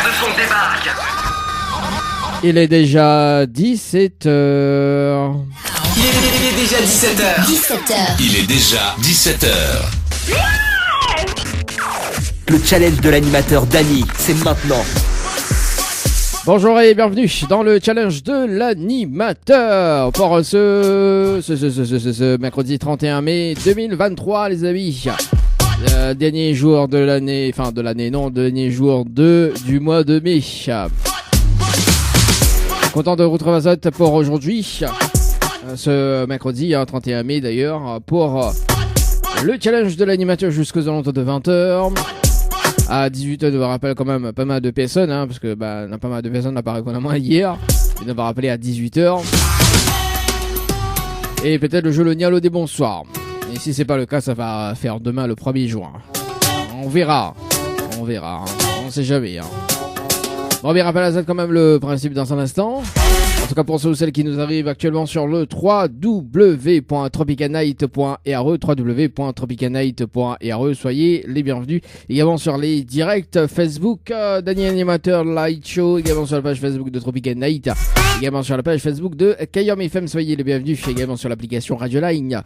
de son débarque. Il est déjà 17h. Il est déjà 17h. 17h. Il est déjà 17h. Le challenge de l'animateur Dany, c'est maintenant. Bonjour et bienvenue dans le challenge de l'animateur pour ce mercredi 31 mai 2023 les amis. Dernier jour de l'année, dernier jour du mois de mai. Content de vous retrouver pour aujourd'hui, ce mercredi 31 mai d'ailleurs, pour le challenge de l'animateur jusqu'aux alentours de 20h. À 18h, je vous rappelle quand même pas mal de personnes, parce que pas mal de personnes n'ont pas répondu à moi hier. Je vais rappeler à 18h. Et peut-être le jeu le Nialo des bonsoirs. Et si c'est pas le cas, ça va faire demain le 1er juin. On verra. On sait jamais. Bon, bien rappelle à Z quand même le principe dans un instant. En tout cas pour ceux ou celles qui nous arrivent actuellement sur le www.tropicanight.re soyez les bienvenus. Également sur les directs Facebook Dany Animateur Light Show, également sur la page Facebook de Tropical Night, également sur la page Facebook de Kayom FM, soyez les bienvenus. Également sur l'application Radio Line,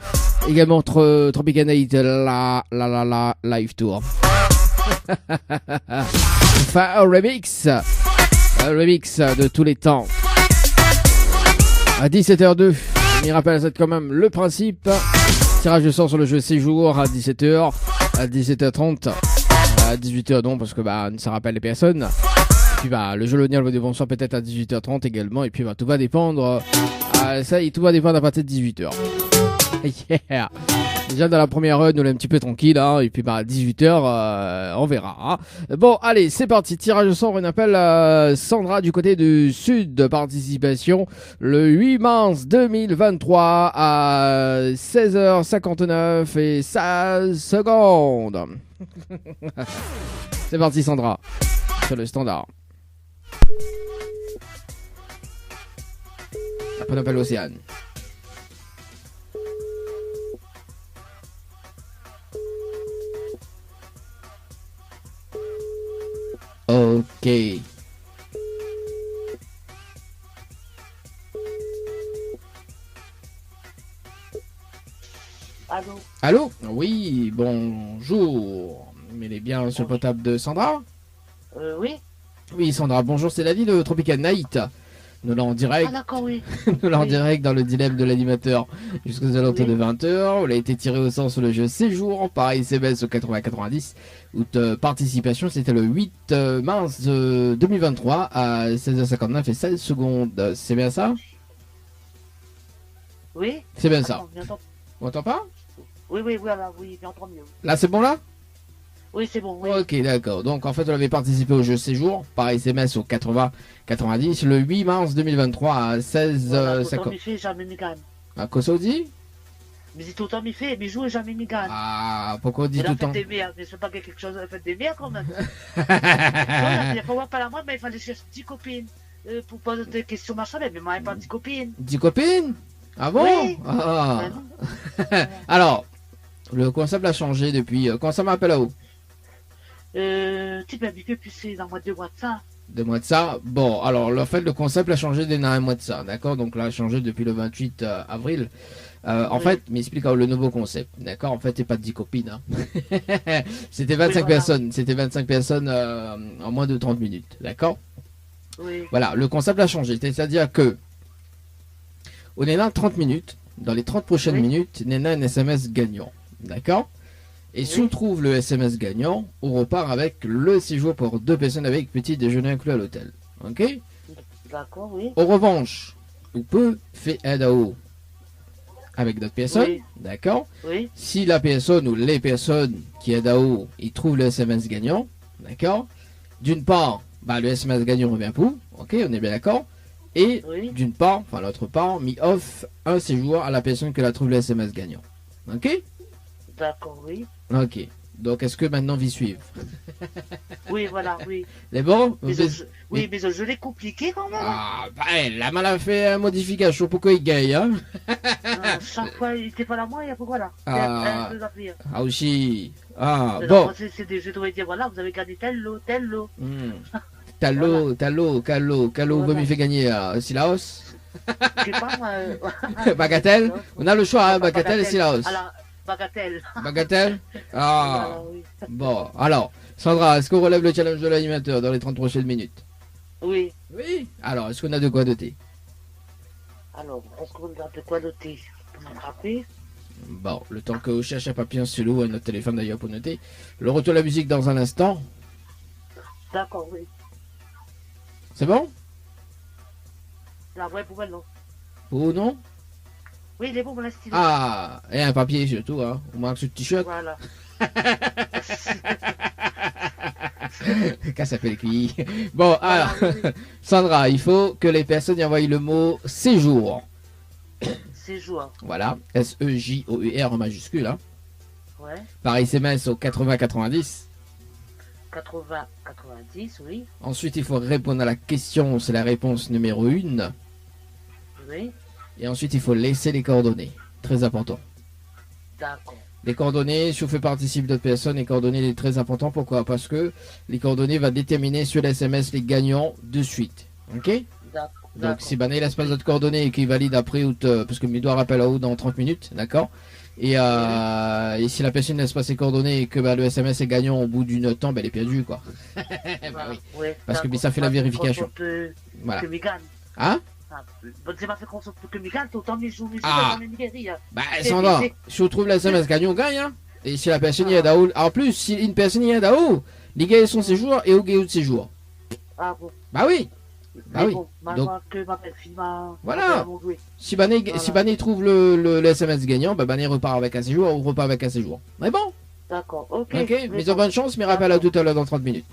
également Tropical Night Live Tour. Enfin un remix de tous les temps. À 17h02, il rappelle à ça quand même le principe. Tirage de sort sur le jeu séjour à 17h, à 17h30, à 18h non parce que ça rappelle les personnes. Puis le jeu Lonial va des bonsoirs peut-être à 18h30 également. Et puis tout va dépendre. Tout va dépendre à partir de 18h. Yeah. Déjà dans la première heure, nous on est un petit peu tranquille, et puis à 18h, on verra. Bon, allez, c'est parti. Tirage au sort, on appelle Sandra du côté du sud. Participation le 8 mars 2023 à 16h59 et 16 secondes. C'est parti, Sandra. Sur le standard. Après, on appelle Océane. Ok. Allô? Oui, bonjour. Mais il est bien sur le portable de Sandra? Oui. Oui, Sandra, bonjour, c'est David de Tropical Night. Nous l'avons en direct. Ah d'accord, oui. Nous l'avons en direct dans le dilemme de l'animateur jusqu'aux alentours de 20h. On a été tiré au sort sur le jeu Séjour par SMS au 80-90. Où participation, c'était le 8 mars 2023 à 16h59 et 16 secondes. C'est bien ça? Oui. C'est bien ça. On m'entend pas? Oui, voilà, oui, j'entends mieux. Là, c'est bon là? Oui, c'est bon, oui. Ok, d'accord. Donc, en fait, on avait participé au jeu Séjour par SMS au 80-90 le 8 mars 2023 à 16h50. Voilà, fait, jamais mis gagne. À quoi ça dit? Mais c'est tout le temps mis fait, mais joue jamais mis gagne. Ah, pourquoi on dit tout le temps? Des merdes, mais c'est pas quelque chose, fait des merdes quand même. Il faut pas la moi, mais il fallait chercher 10 copines pour poser des questions machin, mais moi, il n'y a pas 10 copines. 10 copines? Ah bon? Oui. Ah. Alors, le concept a changé depuis. Quand ça m'appelle à où? Tu peux habituer, puis c'est dans 2 mois de ça. 2 mois de ça. Bon, alors, en fait, le concept a changé dans 1 mois de ça, d'accord? Donc là, a changé depuis le 28 avril. En fait, m'explique le nouveau concept, d'accord? En fait, c'est pas 10 copines. C'était 25 personnes. C'était 25 personnes en moins de 30 minutes, d'accord? Oui. Voilà, le concept a changé. C'est-à-dire que on est là 30 minutes. Dans les 30 prochaines minutes, on a un SMS gagnant, d'accord? Et si on trouve le SMS gagnant, on repart avec le séjour pour 2 personnes avec petit déjeuner inclus à l'hôtel. Ok? D'accord, oui. En revanche, on peut faire un AO avec d'autres personnes, d'accord? Oui. Si la personne ou les personnes qui aident AO, ils trouvent le SMS gagnant, d'accord? D'une part, le SMS gagnant revient pour, ok? On est bien d'accord? Et d'une part, l'autre part, mis off un séjour à la personne qui la trouve le SMS gagnant. Ok? D'accord, oui. Ok. Donc, est-ce que maintenant, vous suivez? Oui, voilà, oui. C'est bon? Mais mais je l'ai compliqué quand même. Ah, la mal a fait une modification pour qu'il gagne, hein? Chaque fois, il n'était pas là, moi, et après, voilà. Ah, aussi. Ah, bon. bon. Je devrais dire, voilà, vous avez gagné tel lot, tel lot. Calo, vous me fait gagner Silaos. Je sais pas, moi. Bagatelle. On a le choix, hein, Bagatelle et Silaos. Alors, bagatelle. Bagatelle. Ah. Alors, oui. Bon, alors, Sandra, est-ce qu'on relève le challenge de l'animateur dans les 30 prochaines minutes? Oui. Oui. Alors, est-ce qu'on a de quoi noter? Alors, est-ce qu'on a de quoi noter pour m'attraper? Bon, le temps que je cherche un papier, un stylo et notre téléphone d'ailleurs pour noter. Le retour de la musique dans un instant. D'accord, oui. C'est bon? La vraie poubelle, non. Ou non? Oui, il est bon pour la stylo. Ah, et un papier surtout, hein. Au moins que ce t-shirt. Voilà. Qu'à s'appelle qui? Bon, alors, Sandra, il faut que les personnes y envoient le mot séjour. Séjour. Voilà, S-E-J-O-U-R en majuscule, hein. Ouais. Par SMS au 80-90. 80-90, oui. Ensuite, il faut répondre à la question, c'est la réponse numéro 1. Oui. Et ensuite, il faut laisser les coordonnées. Très important. D'accord. Les coordonnées, si vous faites participer d'autres personnes, les coordonnées, c'est très important. Pourquoi? Parce que les coordonnées vont déterminer sur l'SMS les gagnants de suite. Ok? D'accord. Donc, si Bané laisse pas d'autres coordonnées et qu'il valide après, parce que il doit rappeler à haut dans 30 minutes, d'accord? Et si la personne ne laisse pas ses coordonnées et que le SMS est gagnant au bout d'une temps, elle est perdue, quoi. Bah oui. Ouais, Parce que d'accord. ça fait la vérification. Voilà. Que Migan. Hein? Bon, c'est pas fait qu'on s'occupe que Migan, autant les jours, Ah. dans les Nigeria. Bah, Sandra, si on trouve la SMS gagnant, on gagne, hein. Et si la personne y est d'Aoul, en plus, si une personne y est d'Aoul, les gars, son séjour et au gars de séjour. Ah bon. Bah oui. Bah oui. Bon, Donc, que ma belle-fille m'a. Voilà. m'a joué. si Bané, Voilà. si Bané trouve le SMS gagnant, bah Bané repart avec un séjour ou repart avec un séjour. Mais bon. D'accord, ok. Ok. Les Mais bons. bonne chance, mais rappelle à tout à l'heure dans 30 minutes.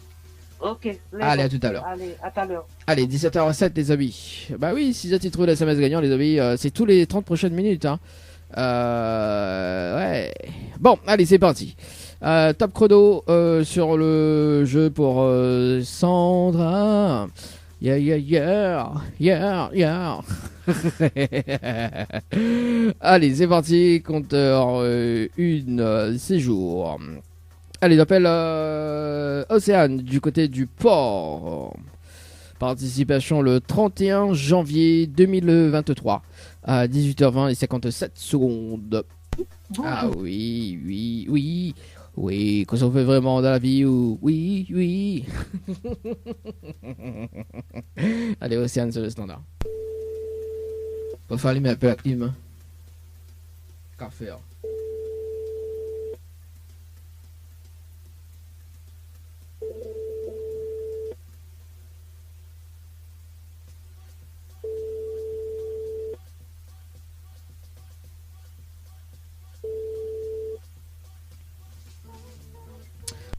Ok. les Allez, à bons. tout à l'heure. Allez, à tout à l'heure. Allez, 17h07 les amis. Bah oui, si tu trouves le SMS gagnant les amis, c'est tous les 30 prochaines minutes. Hein. Ouais. Bon, allez, c'est parti. Top chrono sur le jeu pour Sandra. Yeah, yeah, yeah. Yeah, yeah. Allez, c'est parti. Compteur 1, séjour. Allez, j'appelle Océane du côté du port. Participation le 31 janvier 2023 à 18h20 et 57 secondes. Ah oui, oui, oui. Oui, qu'est-ce qu'on fait vraiment dans la vie ou... Oui, oui. Allez, Océane sur le standard. Faut allumer un peu la clim. Hein. Qu'à faire.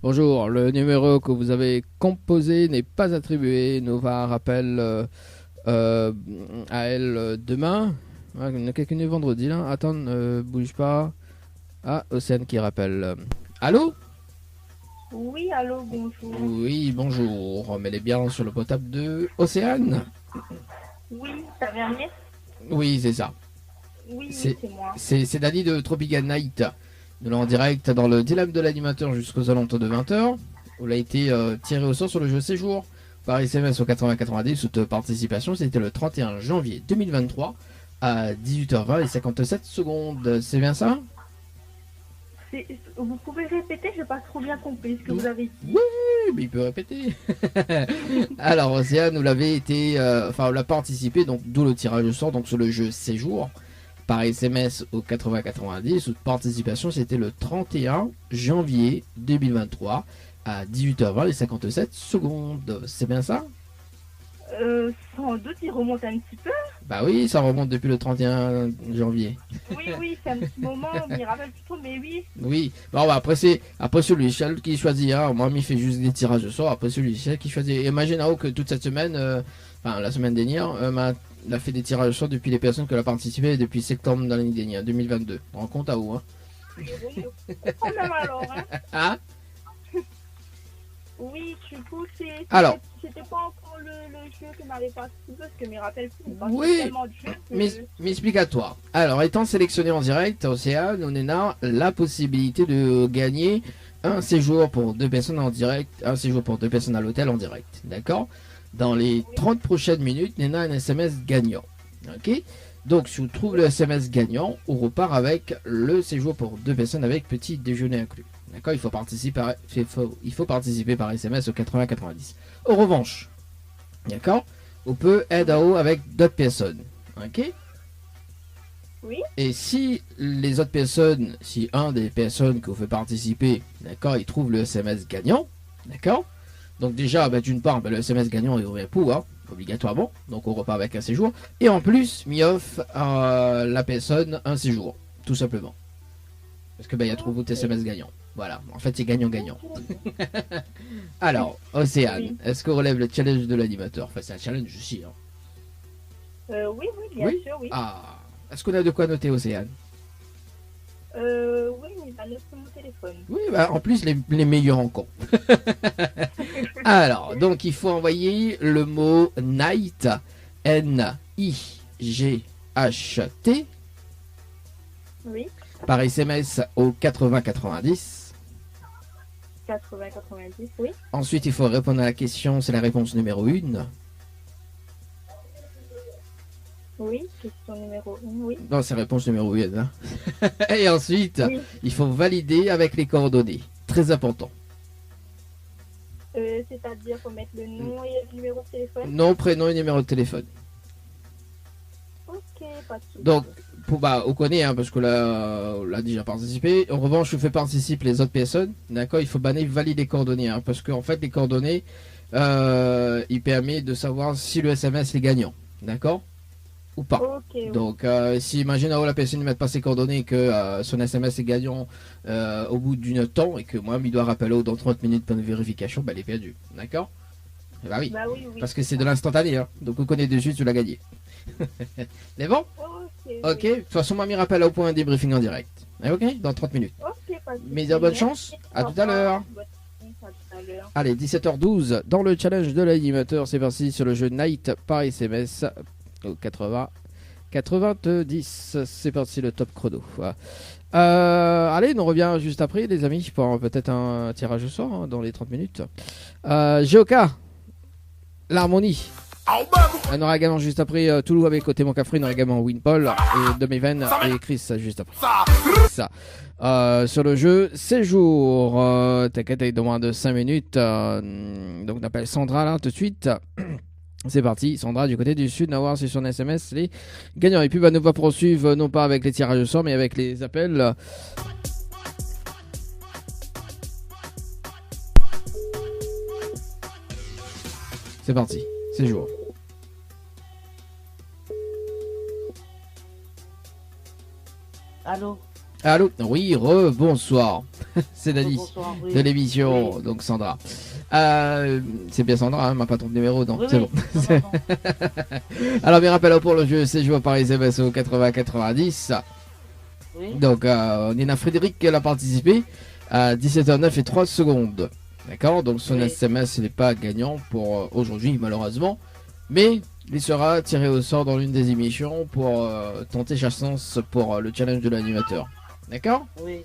Bonjour, le numéro que vous avez composé n'est pas attribué. Nova rappelle à elle demain. Ah, il y en a quelqu'un vendredi là. Attends, bouge pas. Ah, Océane qui rappelle. Allô? Oui, allô, bonjour. Oui, bonjour. Mais elle est bien sur le potable de Océane? Oui, ça vient bien? Oui, c'est ça. Oui, C'est- c'est moi. C'est Dani de Tropical Night. Nous l'avons en direct dans le dilemme de l'animateur jusqu'aux alentours de 20h. Où il a été tiré au sort sur le jeu Séjour par SMS au 80-90. Toute participation, c'était le 31 janvier 2023 à 18h20 et 57 secondes. C'est bien ça? Vous pouvez répéter, je n'ai pas trop bien compris ce que vous avez dit. Oui, mais il peut répéter. Alors, Océane, vous l'avez été, on l'a participé, donc d'où le tirage au sort, donc sur le jeu Séjour par SMS au 80-90. Toute participation, c'était le 31 janvier 2023 à 18h20 et 57 secondes. C'est bien ça? Sans doute, il remonte un petit peu. Bah oui, ça remonte depuis le 31 janvier. Oui, oui, c'est un petit moment, mais il rappelle plus trop, mais oui. Oui. Bon, bah après celui seul qui choisit. Hein. Moi, il fait juste des tirages de sort. Après celui seul qui choisit. Imagine que toute cette semaine, la semaine dernière, il a fait des tirages de sort depuis les personnes qui ont participé depuis septembre de l'année dernière, 2022. On rend compte à où, hein? Oui, quand même alors, hein. Hein? Oui, du coup, Alors. c'était pas encore le jeu qui m'avait participé, parce que mes rappels plus, parce Oui, que tellement de jeux que... Mais explique à toi. Alors, étant sélectionné en direct, Océane, on a la possibilité de gagner un séjour pour 2 personnes en direct, un séjour pour 2 personnes à l'hôtel en direct. D'accord? Dans les 30 prochaines minutes, Nena a un SMS gagnant. Ok? Donc, si on trouve le SMS gagnant, on repart avec le séjour pour 2 personnes avec petit déjeuner inclus. D'accord? Il faut participer par SMS au 80-90. En revanche, d'accord? On peut aider avec d'autres personnes. Ok? Oui. Et si les autres personnes, si un des personnes que vous fait participer, d'accord, il trouve le SMS gagnant, d'accord? Donc déjà, d'une part, le SMS gagnant il revient pour, hein, obligatoirement. Donc on repart avec un séjour. Et en plus, m'offre la personne un séjour, tout simplement. Parce que il y a trouvé votre SMS gagnant. Voilà, en fait c'est gagnant-gagnant. Alors, Océane, Oui. est-ce qu'on relève le challenge de l'animateur? Enfin, c'est un challenge aussi. Hein. Oui, bien Oui. sûr, oui. Ah, est-ce qu'on a de quoi noter, Océane? Oui, mais il va noter mon téléphone. Oui, en plus, les meilleurs encore. Alors, donc il faut envoyer le mot night, N-I-G-H-T, Oui, par SMS au 80-90. 80-90, oui. Ensuite, il faut répondre à la question, c'est la réponse numéro 1. Oui, question numéro 1, oui. Non, c'est réponse numéro 1. Hein. Et ensuite, Oui. il faut valider avec les coordonnées. Très important. C'est-à-dire faut mettre le nom et le numéro de téléphone. Nom, prénom et numéro de téléphone. Ok, pas de souci. Donc, on connaît, hein, parce que là, on l'a déjà participé. En revanche, je fais participer les autres personnes. D'accord? Il faut valider les coordonnées. Hein, parce qu'en fait, les coordonnées, il permet de savoir si le SMS est gagnant. D'accord? Ou pas. Ok, oui. Donc, si imagine la personne ne met pas ses coordonnées et que son SMS est gagnant au bout d'une temps et que moi, il doit rappeler dans 30 minutes pour une vérification, elle est perdue. D'accord? Bah oui. Bah oui, oui. Parce que c'est de l'instantané. Hein, donc, on connaît de suite, tu l'as gagné. C'est bon? Ok, de toute façon, mamie rappelle au point débriefing en direct. Ok, dans 30 minutes. Ok, pas de souci. Mais bonne chance, à tout à l'heure. Bonne chance, à tout à l'heure. Allez, 17h12, dans le challenge de l'animateur, c'est parti sur le jeu Night par SMS au 90. C'est parti, le top chrono. Voilà. Allez, on revient juste après, les amis, pour peut-être un tirage au sort hein, dans les 30 minutes. Geoka, l'harmonie. On aura également juste après Toulouse avec côté mon café, on aura également Winpol et Demiven et Chris juste après. Ça. Sur le jeu séjour, t'inquiète, il est dans moins de 5 minutes. Donc on appelle Sandra là tout de suite. C'est parti, Sandra du côté du sud, on va voir si son SMS les gagnants. Et puis nous va poursuivre non pas avec les tirages au sort mais avec les appels. C'est parti, séjour. Allô? Allô? Oui, bonsoir. C'est Dani Bonsoir, oui. de l'émission, Oui. donc Sandra. C'est bien Sandra, hein, ma patron de numéro, non? Oui, C'est oui. bon. Non, non, Alors, mes rappels pour le jeu séjour par SMS au 80-90. non. Oui. Donc, Nina Frédéric elle a participé à 17h09 et 3 secondes. D'accord? Donc, son Oui. SMS n'est pas gagnant pour aujourd'hui, malheureusement. Mais il sera tiré au sort dans l'une des émissions pour tenter sa chance pour le challenge de l'animateur. D'accord? Oui.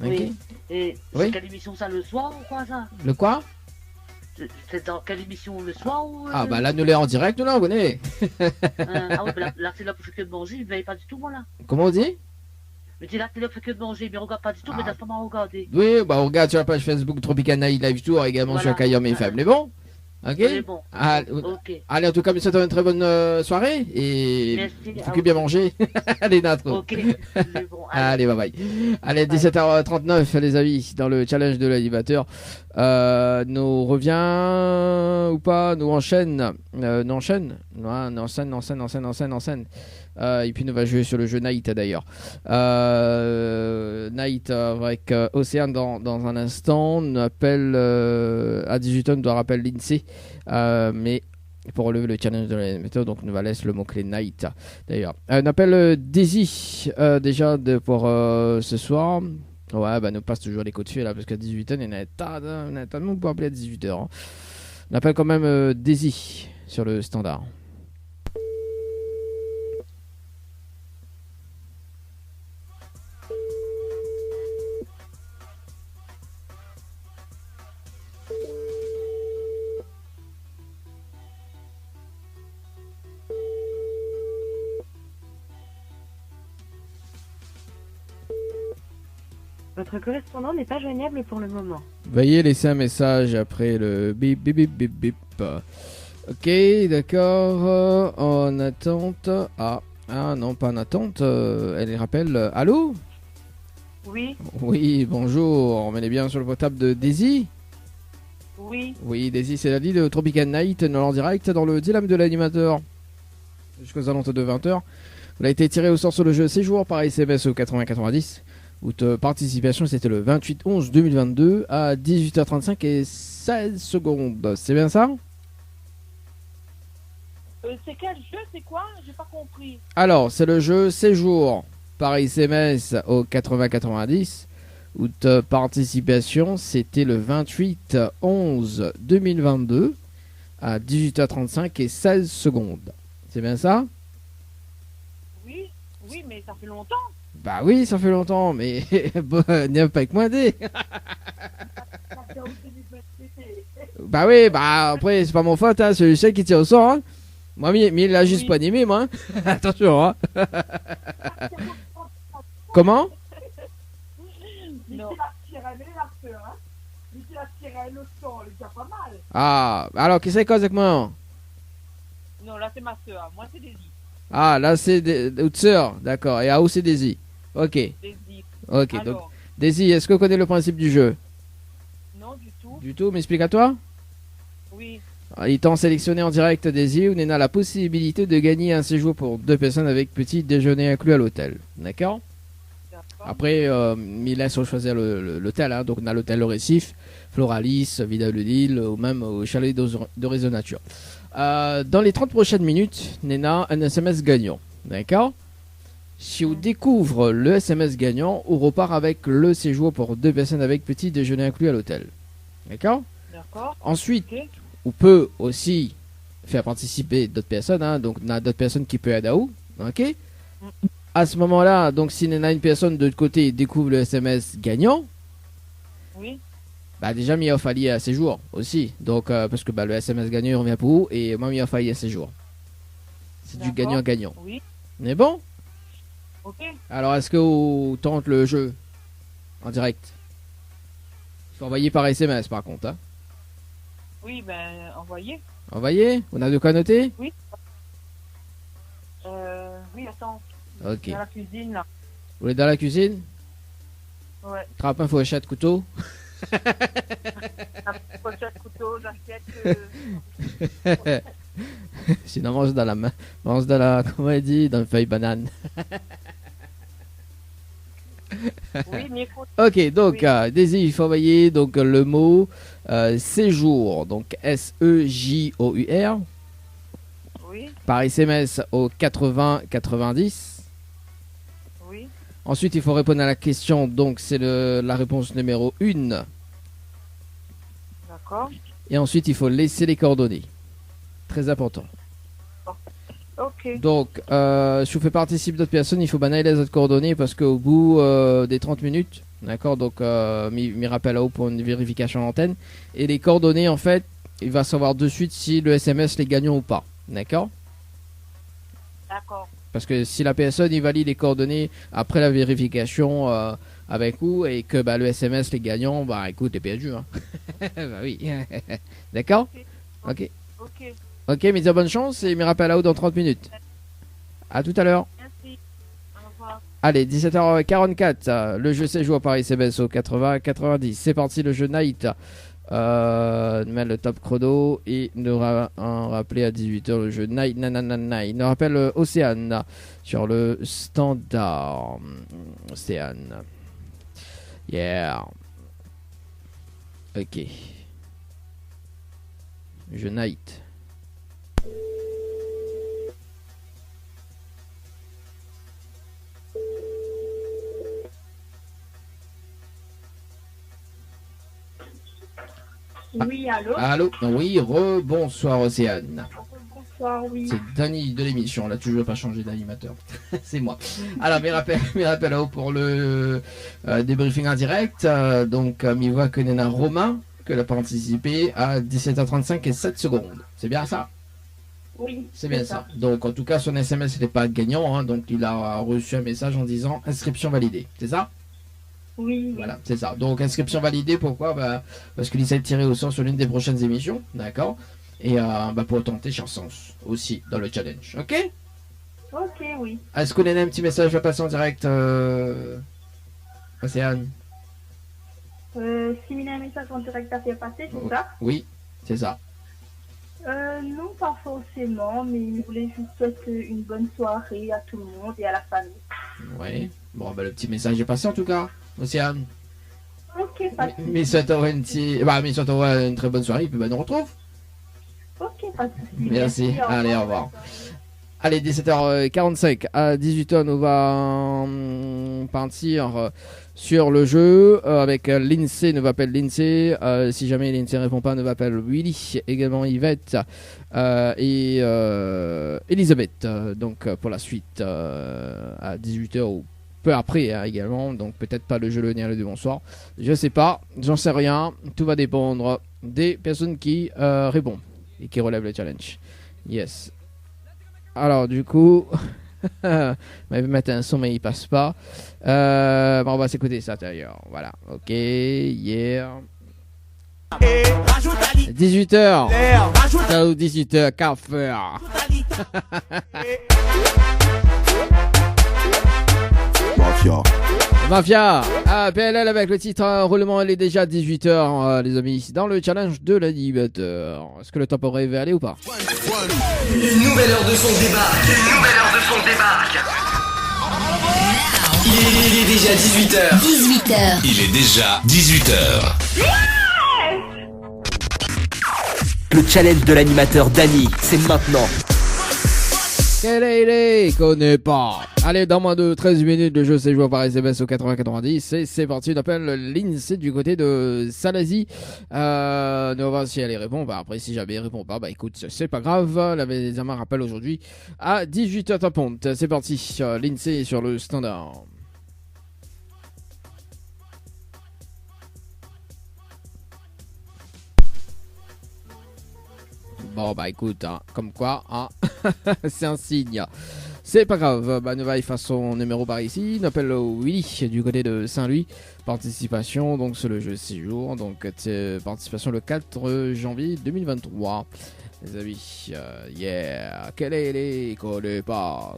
Ok. Oui. Et Oui. c'est quelle émission ça, le soir ou quoi ça? Le quoi? C'est dans quelle émission, le soir ou Ah, bah là, nous l'est en direct, nous là, on connaît. Ah ouais, bah là c'est là pour faire que de manger, mais pas du tout moi là. Comment on dit? Mais tu là c'est là pour faire que de manger, mais regarde pas du tout, mais Ah. t'as pas mal regardé. Oui, bah on regarde sur la page Facebook Tropical Night Live Tour, également Voilà. sur Kayam et FM. Mais bon? Ok? C'est bon. Ah, Ok. allez, en tout cas, mais c'était une très bonne soirée et Merci. faut que bien manger. Allez, Natro. Ok. C'est bon. Allez, bye bye. Allez, 17h39, les amis, dans le challenge de l'animateur. Nous revient ou pas? Nous enchaîne. Nous enchaîne. Ouais, nous enchaîne. Et puis nous va jouer sur le jeu Night d'ailleurs. Night avec Océane dans un instant. On appelle à 18h, on doit rappeler l'INSEE. Mais pour relever le challenge de l'animateur, donc on va laisser le mot-clé Night d'ailleurs. On appelle Daisy déjà pour ce soir. Ouais, bah nous passe toujours les coups de fil là, parce qu'à 18h, il y en a tellement pour appeler à 18h. Hein. On appelle quand même Daisy sur le standard. Votre correspondant n'est pas joignable pour le moment. Veuillez laisser un message après le bip bip bip bip bip. Ok, d'accord. En attente. Ah non, pas en attente. Elle rappelle. Allô? Oui, Oui, bonjour. On est bien sur le portable de Daisy? oui. Oui, Daisy, c'est la vie de Tropical Night, en direct dans le dilemme de l'animateur. Jusqu'aux alentours de 20h. Vous avez été tiré au sort sur le jeu Séjour par SMS au 80-90. Votre participation, c'était le 28-11-2022 à 18h35 et 16 secondes. C'est bien ça? C'est quel jeu, c'est quoi? J'ai pas compris. Alors, c'est le jeu Séjour par SMS au 80-90. Votre participation, c'était le 28-11-2022 à 18h35 et 16 secondes. C'est bien ça? Oui, mais ça fait longtemps. Bah oui, ça fait longtemps, mais bon, n'y pas avec moi des. Bah oui, bah après, c'est pas mon faute, hein, c'est le seul qui tire au sort. Hein. Moi, mais il a juste pas animé, moi. Hein. Attention, hein. Comment? Non. Ah, alors, qui c'est cause avec moi? Non, là c'est ma soeur. Moi c'est Daisy. Ah, là c'est votre sœur, d'accord. Et à où c'est Daisy? Ok, Daisy. ok. Alors, Donc, Daisy, est-ce que vous connaissez le principe du jeu? non du tout. Du tout, m'explique à toi? Oui. Étant sélectionné en direct Daisy, on a la possibilité de gagner un séjour pour 2 personnes avec petit déjeuner inclus à l'hôtel. D'accord? D'accord. Après, il laisse choisir l'hôtel. Hein. Donc, on a l'hôtel Le Récif, Floralis, Vida le Lille, ou même au chalet de Réseau Nature. Dans les 30 prochaines minutes, Nena, un SMS gagnant. D'accord? Si on découvre le SMS gagnant, on repart avec le séjour pour 2 personnes avec petit déjeuner inclus à l'hôtel. D'accord? D'accord. Ensuite, Ok. on peut aussi faire participer d'autres personnes. Hein. Donc, on a d'autres personnes qui peuvent aider à où. Ok? À ce moment-là, donc si on a une personne de l'autre côté découvre le SMS gagnant, Oui. bah déjà il a fallu un séjour aussi. Donc parce que bah, le SMS gagnant il revient pour vous et moi il a fallu un séjour. C'est du D'accord. gagnant-gagnant. Oui. Mais bon, Ok. alors est-ce que vous tente le jeu en direct? Il faut envoyer par SMS par contre. Hein. Oui, ben envoyez. Envoyez? On a de quoi noter? Oui, attends. Ok. Dans la cuisine là. Vous êtes dans la cuisine? Ouais. Trappe un fourchette couteau. La pochette couteau, j'achète. Sinon mange dans la main. Mange dans la, comment elle dit, dans une feuille banane. Oui, mais il faut. Ok, donc Oui. Daisy, il faut envoyer donc le mot séjour, donc S-E-J-O-U-R, Oui, par SMS au 80-90. oui. Ensuite, il faut répondre à la question, donc c'est la réponse numéro 1. D'accord. Et ensuite, il faut laisser les coordonnées. Très important. Ok. Donc, si vous faites participer d'autres personnes, il faut banailler les autres coordonnées parce qu'au bout des 30 minutes, d'accord, donc m'y rappelle à haut pour une vérification en antenne. Et les coordonnées, en fait, il va savoir de suite si le SMS les gagnant ou pas. D'accord? D'accord. Parce que si la personne il valide les coordonnées après la vérification avec vous et que bah, le SMS les gagnant, bah écoute, t'es perdu. Hein. Bah oui. D'accord? Ok. Ok. Ok, mais dis bonne chance et m'y rappelle à haut dans 30 minutes. À tout à l'heure. Merci. Au revoir. Allez, 17h44, le jeu séjour par SMS au 80-90. C'est parti, le jeu Night. Met le top chrono et nous rappeler à 18h le jeu Night. Il nous rappelle Océane sur le standard. Océane. Yeah. Ok. Jeu Night. Oui, allô? Allô? Oui, bonsoir Océane. Bonsoir, oui. C'est Dany de l'émission, là toujours pas changé d'animateur. C'est moi. Alors, mes rappels à haut pour le débriefing en direct. Donc, il voit que Nena Romain, que a participé à 17h35 et 7 secondes. C'est bien ça? Oui. C'est bien ça. Donc, en tout cas, son SMS n'était pas gagnant. Hein, donc, il a reçu un message en disant inscription validée. C'est ça? Oui. Voilà, c'est ça. Donc inscription validée, pourquoi? Parce qu'il essaie de tirer au sort sur l'une des prochaines émissions, d'accord? Et pour tenter chance aussi dans le challenge, ok? Ok, oui. Est-ce qu'on a un petit message à passer en direct, Océane? Si il y a un message en direct à faire passer, c'est ça? Oui, c'est ça. Non, pas forcément, mais je voulais juste souhaiter une bonne soirée à tout le monde et à la famille. Oui. Bon, le petit message est passé en tout cas, Océane. Ok, pas de souci. Mais souhaite-toi une très bonne soirée, et puis on retrouve. Ok, pas de souci. Merci. Au Allez, au revoir. Allez, 17h45. À 18h, nous va partir sur le jeu avec l'INSEE. Nous appelle l'INSEE. Si jamais l'INSEE ne répond pas, nous appelle Willy. Également Yvette et Elisabeth. Donc pour la suite à 18h ou peu après également. Donc peut-être pas le jeu le le bonsoir. Je sais pas. J'en sais rien. Tout va dépendre des personnes qui répondent et qui relèvent le challenge. Yes. Alors du coup, on va mettre un son mais il passe pas. On va s'écouter ça d'ailleurs. Voilà, ok, yeah. 18h. Ciao 18h, café. Mafia, PLL avec le titre roulement, elle est déjà 18h les amis, dans le challenge de l'animateur. Est-ce que le temps pourrait aller ou pas? Une nouvelle heure de son débarque. Il est déjà 18h. 18h. Il est déjà 18h. Le challenge de l'animateur Dany, c'est maintenant. Quel est connais pas. Allez, dans moins de 13 minutes, le jeu s'est joué par SMS au 80-90 et c'est parti, on appelle l'INSEE du côté de Salazie. On va voir si elle répond. Après, si jamais elle répond pas, écoute, c'est pas grave. L'examen rappelle aujourd'hui à 18h tapante. C'est parti, l'INSEE sur le standard. Bon écoute, comme quoi, c'est un signe. C'est pas grave, nous va faire son numéro par ici. On appelle Willy du côté de Saint-Louis. Participation donc sur le jeu 6 jours. Donc participation le 4 janvier 2023. Les amis, yeah. Quel est les connaît pas.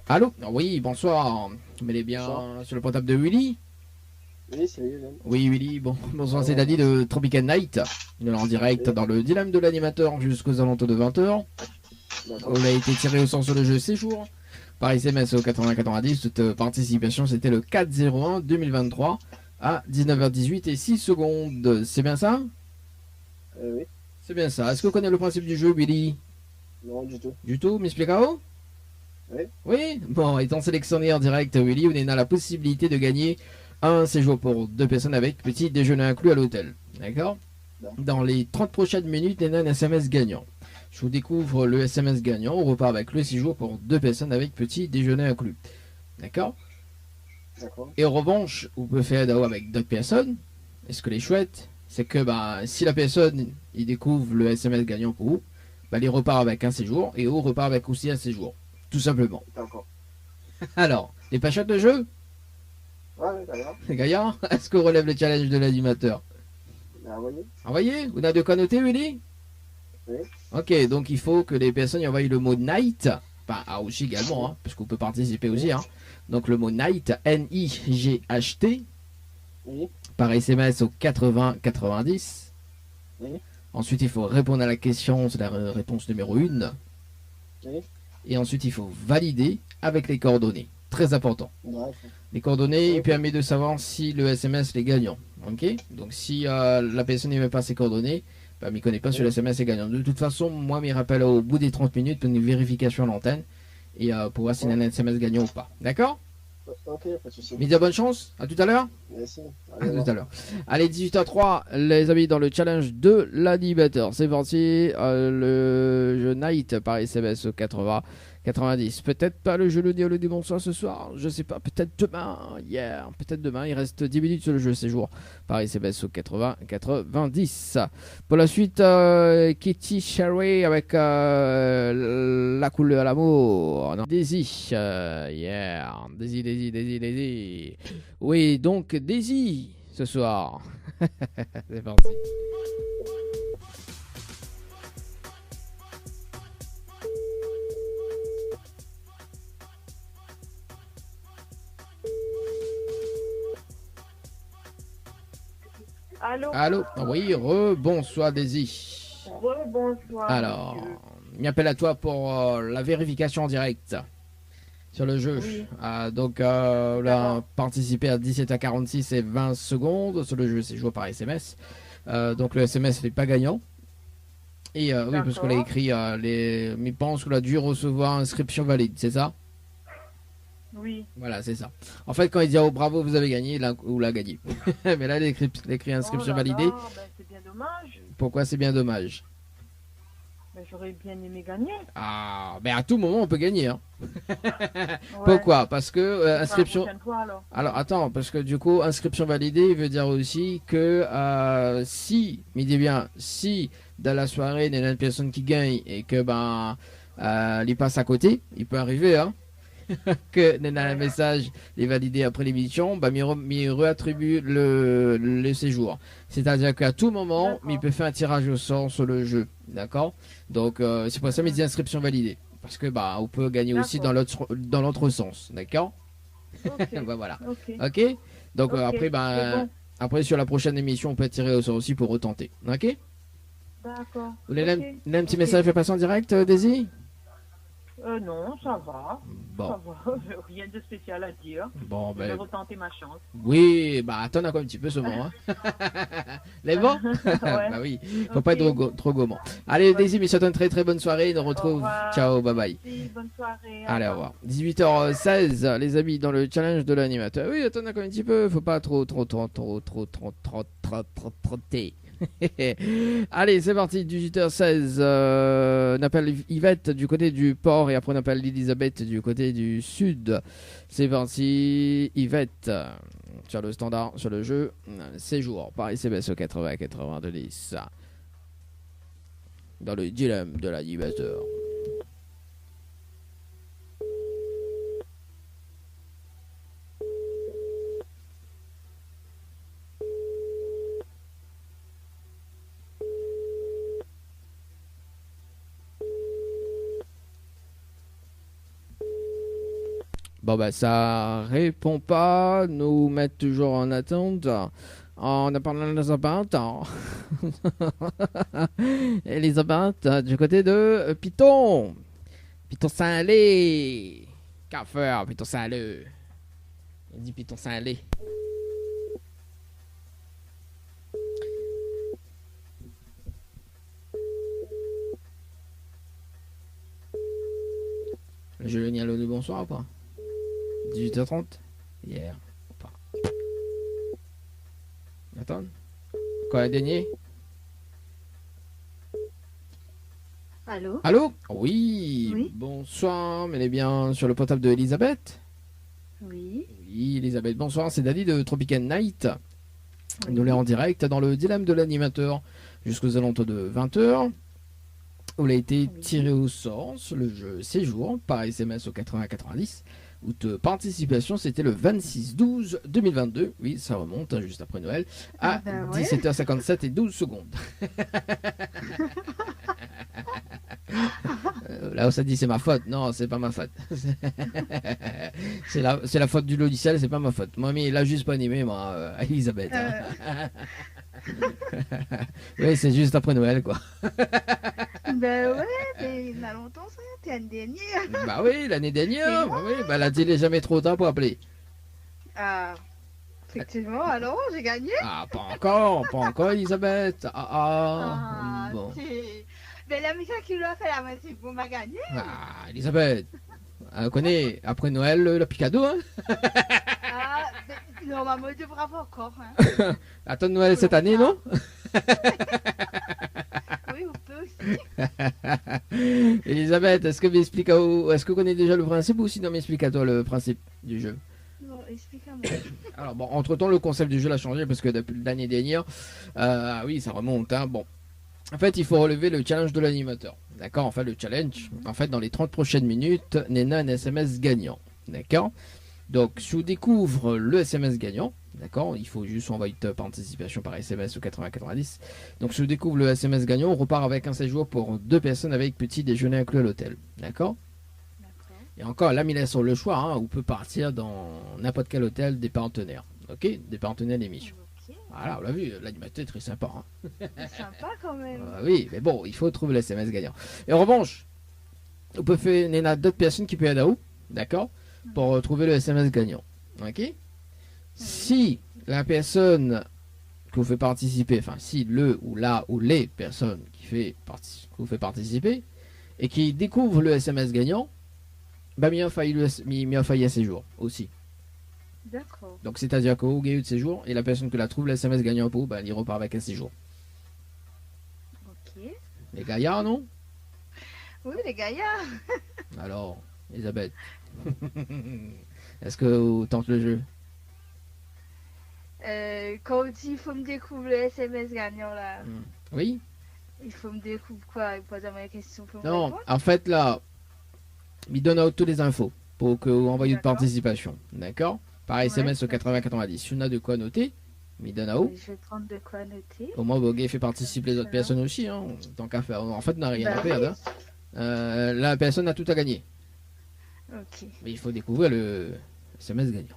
Allô? Oui, bonsoir. Vous m'allez bien sur le portable de Willy? Oui, c'est lui. Oui, Willy. Bonsoir, c'est Dany de Tropical Night. Il est en direct dans le dilemme de l'animateur jusqu'aux alentours de 20h. On a été tiré au sort sur le jeu séjour par SMS au 80-90. Toute participation, c'était le 4-01-2023 à 19h18 et 6 secondes. C'est bien ça? Oui. C'est bien ça. Est-ce que vous connaissez le principe du jeu, Willy? Non, du tout. Du tout? M'expliquez-vous? Oui. Oui. Bon, étant sélectionné en direct, Willy, on a la possibilité de gagner un séjour pour 2 personnes avec petit déjeuner inclus à l'hôtel. D'accord? Dans les 30 prochaines minutes, on a un SMS gagnant. Je vous découvre le SMS gagnant. On repart avec le séjour pour 2 personnes avec petit déjeuner inclus. D'accord? D'accord. Et en revanche, vous pouvez faire avec d'autres personnes. Et ce que les chouette, c'est que si la personne il découvre le SMS gagnant pour vous, il repart avec un séjour et on repart avec aussi un séjour. Tout simplement. D'accord. Alors, les pachottes de jeu? Ouais, d'accord. Gaillard, est-ce qu'on relève le challenge de l'animateur? Envoyez. Envoyez? Vous avez de quoi noter, Willy? Oui. Ok, donc il faut que les personnes y envoient le mot night. Aussi également, parce qu'on peut participer aussi. Donc le mot night, N-I-G-H-T, Oui. par SMS au 80-90. Oui. Ensuite, il faut répondre à la question, c'est la réponse numéro 1. Oui. Et ensuite, il faut valider avec les coordonnées. Très important. D'accord. Les coordonnées, il permet de savoir si le SMS est gagnant. Ok? Donc si la personne n'aimait pas ses coordonnées, il ne connaît pas si le SMS est gagnant. De toute façon, moi, il rappelle au bout des 30 minutes pour une vérification à l'antenne et pour voir s'il y a un SMS gagnant ou pas. D'accord? Ok, pas de soucis. Média, bonne chance. À tout à l'heure. Merci. À tout à l'heure. Allez, 18h03, les amis, dans le challenge de l'animateur. C'est parti. Le jeu Night par SMS au 90. Peut-être pas le jeu le dire le dimanche soir ce soir. Je sais pas. Peut-être demain. Peut-être demain. Il reste 10 minutes sur le jeu séjour. Pareil, c'est baisse au 90. Pour la suite, Kitty Sherry avec la couleur à l'amour. Non, Daisy. Daisy. Oui, donc Daisy ce soir. C'est parti. Allô. Oui, bonsoir Daisy. Bonsoir. Alors, monsieur. il m'appelle à toi pour la vérification en direct sur le jeu. Oui. Donc, on a participé à 17h46 et 20 secondes sur le jeu. C'est joué par SMS. Donc, le SMS n'est pas gagnant. Et oui, parce qu'on a écrit mais pense qu'on a dû recevoir inscription valide, c'est ça? Oui. Voilà, c'est ça. En fait, quand il dit oh bravo, vous avez gagné, là, ou l'a gagné. Mais là, il écrit inscription validée. C'est bien dommage. Pourquoi c'est bien dommage? J'aurais bien aimé gagner. Ah, mais à tout moment, on peut gagner. Hein. Ouais. Pourquoi? Parce que inscription. La prochaine fois, Alors, attends, parce que du coup, inscription validée veut dire aussi que si, mais dis bien, si dans la soirée, il y a une personne qui gagne et que il passe à côté, il peut arriver, hein. Que un message est validé après l'émission, il réattribue le séjour. C'est-à-dire qu'à tout moment, il peut faire un tirage au sort sur le jeu. D'accord? Donc, c'est pour ça qu'il dit inscription validée. Parce que on peut gagner aussi dans l'autre sens. D'accord? Okay. Voilà. Ok? Donc, après, bon. après, sur la prochaine émission, on peut tirer au sort aussi pour retenter. Ok? D'accord. Vous voulez un petit message fait passer en direct, Daisy? Non, ça va. Bon. Ça va. Rien de spécial à dire. Bon, Je vais retenter ma chance. Oui, attends encore un petit peu seulement. Hein. Les bons? Bah oui, faut pas être trop gourmand. Allez, Daisy, mais souhaite une très très bonne soirée. On nous retrouve. Ciao, bye bye. Merci, bonne soirée. Allez, au revoir. 18h16, les amis, dans le challenge de l'animateur. Oui, attends encore un petit peu. Faut pas trop trotter. Allez, c'est parti, 18h16. On appelle Yvette du côté du port et après on appelle Elisabeth du côté du sud. C'est parti, Yvette sur le standard, sur le jeu séjour par SMS au 80-90 dans le dilemme de l'animateur. Bon ça répond pas, nous mettre toujours en attente. On a parlé d'Elisabeth. Elisabeth du côté de Piton. Piton Saint-Lé. Qu'a faire Piton Saint-Lé? Il dit Piton Saint-Lé. Je vais venir le bonsoir ou pas? 18h30 hier. Pas. Attends. Quoi, la dernière? Allô? Allô? Oui. Oui. Bonsoir, mais elle est bien sur le portable de Elisabeth? Oui. Oui, Elisabeth, bonsoir, c'est Daddy de Tropical Night. Oui. Nous l'est en direct dans le dilemme de l'animateur jusqu'aux alentours de 20h. Où il a été tiré au sort sur le jeu séjour par SMS au 80-90. Où de participation, c'était le 26-12-2022. Oui, ça remonte juste après Noël. À 17h57 et 12 secondes. Là où ça dit c'est ma faute. Non, c'est pas ma faute. c'est la faute du logiciel, c'est pas ma faute. Moi, mais il a juste pas animé, moi, Elisabeth. Oui, c'est juste après Noël, quoi. Ben ouais, mais il y a longtemps, ça, t'es l'année dernière. Bah oui, l'année dernière. Bah oui, bah là, il est jamais trop tard pour appeler. Ah, effectivement, alors j'ai gagné. Ah, pas encore, Elisabeth. Bon. Mais la mission qui lui a fait la main, c'est pour m'a gagné. Ah, Elisabeth. On connaît, après Noël, le picado, hein. Ah, normalement, il devra avoir encore. Hein. Attends Noël cette année, non? Oui, on peut aussi. Elisabeth, est-ce que vous connaissez déjà le principe ou sinon m'explique à toi le principe du jeu? Non, explique-moi. Alors bon, entre-temps, le concept du jeu a changé parce que depuis l'année dernière, oui, ça remonte, hein, bon. En fait, il faut relever le challenge de l'animateur. D'accord? En fait, le challenge, en fait, dans les 30 prochaines minutes, Nena a un SMS gagnant. D'accord? Donc, si on découvre le SMS gagnant, d'accord? Il faut juste envoyer ta participation par SMS au 8090. Donc, si on découvre le SMS gagnant, on repart avec un séjour pour 2 personnes avec petit déjeuner inclus à l'hôtel. D'accord? Et encore, là, il laisse sur le choix, hein, on peut partir dans n'importe quel hôtel des partenaires. Ok? Des partenaires d'émission. Voilà, on l'a vu, l'animateur est très sympa. Hein. C'est sympa quand même. Oui, mais bon, il faut trouver le SMS gagnant. Et en revanche, on peut faire il y en a d'autres personnes qui peuvent aider à où, d'accord, pour trouver le SMS gagnant. Ok? Si la personne que vous fait participer, enfin, si le ou la ou les personnes que vous fait participer et qui découvrent le SMS gagnant, bah, il a failli à séjour aussi. D'accord. Donc, c'est-à-dire que vous gagnez de séjour et la personne que la trouve le SMS gagnant pour, bah, il repart avec un séjour. Ok. Les gaillards, non? Oui, les gaillards. Alors, Elisabeth, est-ce que vous tentez le jeu? Quand il faut me découvrir le SMS gagnant là, Oui? il faut me découvrir quoi? Il pose ma question pour me Non, répondre. en fait, là, il donne toutes les infos pour que vous envoyiez une participation. D'accord? Par SMS au 8090. Si on a de quoi noter, il donne à haut. Je vais prendre de quoi noter. Au moins, Boguet fait participer les autres personnes aussi. Hein, tant qu'à faire. En fait, on n'a rien à perdre. Hein. La personne a tout à gagner. Ok. Mais il faut découvrir le SMS gagnant.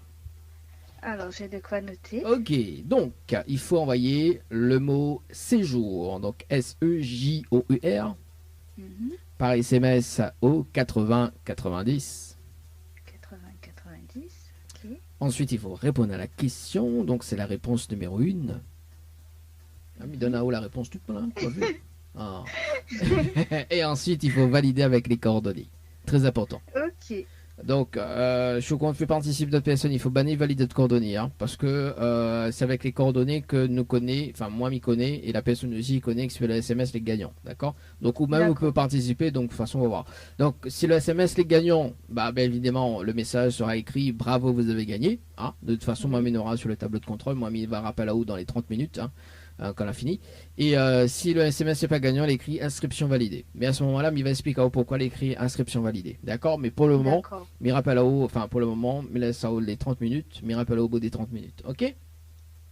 Alors, j'ai de quoi noter. Ok, donc il faut envoyer le mot séjour, donc S-E-J-O-U-R, par SMS au 8090. 80-90, ok. Ensuite, il faut répondre à la question, donc c'est la réponse numéro 1. Ah, il donne à haut la réponse toute là, pas vu. Ah. Et ensuite, il faut valider avec les coordonnées. Très important. Ok. Donc, je compte fait participer d'autres personnes, il faut bannir valider de coordonnées, hein, parce que c'est avec les coordonnées que nous connaît, enfin moi m'y connais, et la personne aussi connaît que c'est le SMS les gagnants, d'accord? Donc, ou même vous pouvez participer, donc de toute façon on va voir. Donc, si le SMS les gagnants, bah bien évidemment, le message sera écrit, bravo vous avez gagné, hein, de toute façon moi m'aura sur le tableau de contrôle, moi il va rappeler là-haut dans les 30 minutes, hein, quand on a fini. Et si le SMS n'est pas gagnant, il écrit inscription validée. Mais à ce moment-là, il va expliquer pourquoi il écrit inscription validée. D'accord? Mais pour le moment, il rappelle à haut, enfin pour le moment, il laisse à haut les 30 minutes, mais il rappelle au bout des 30 minutes. Ok?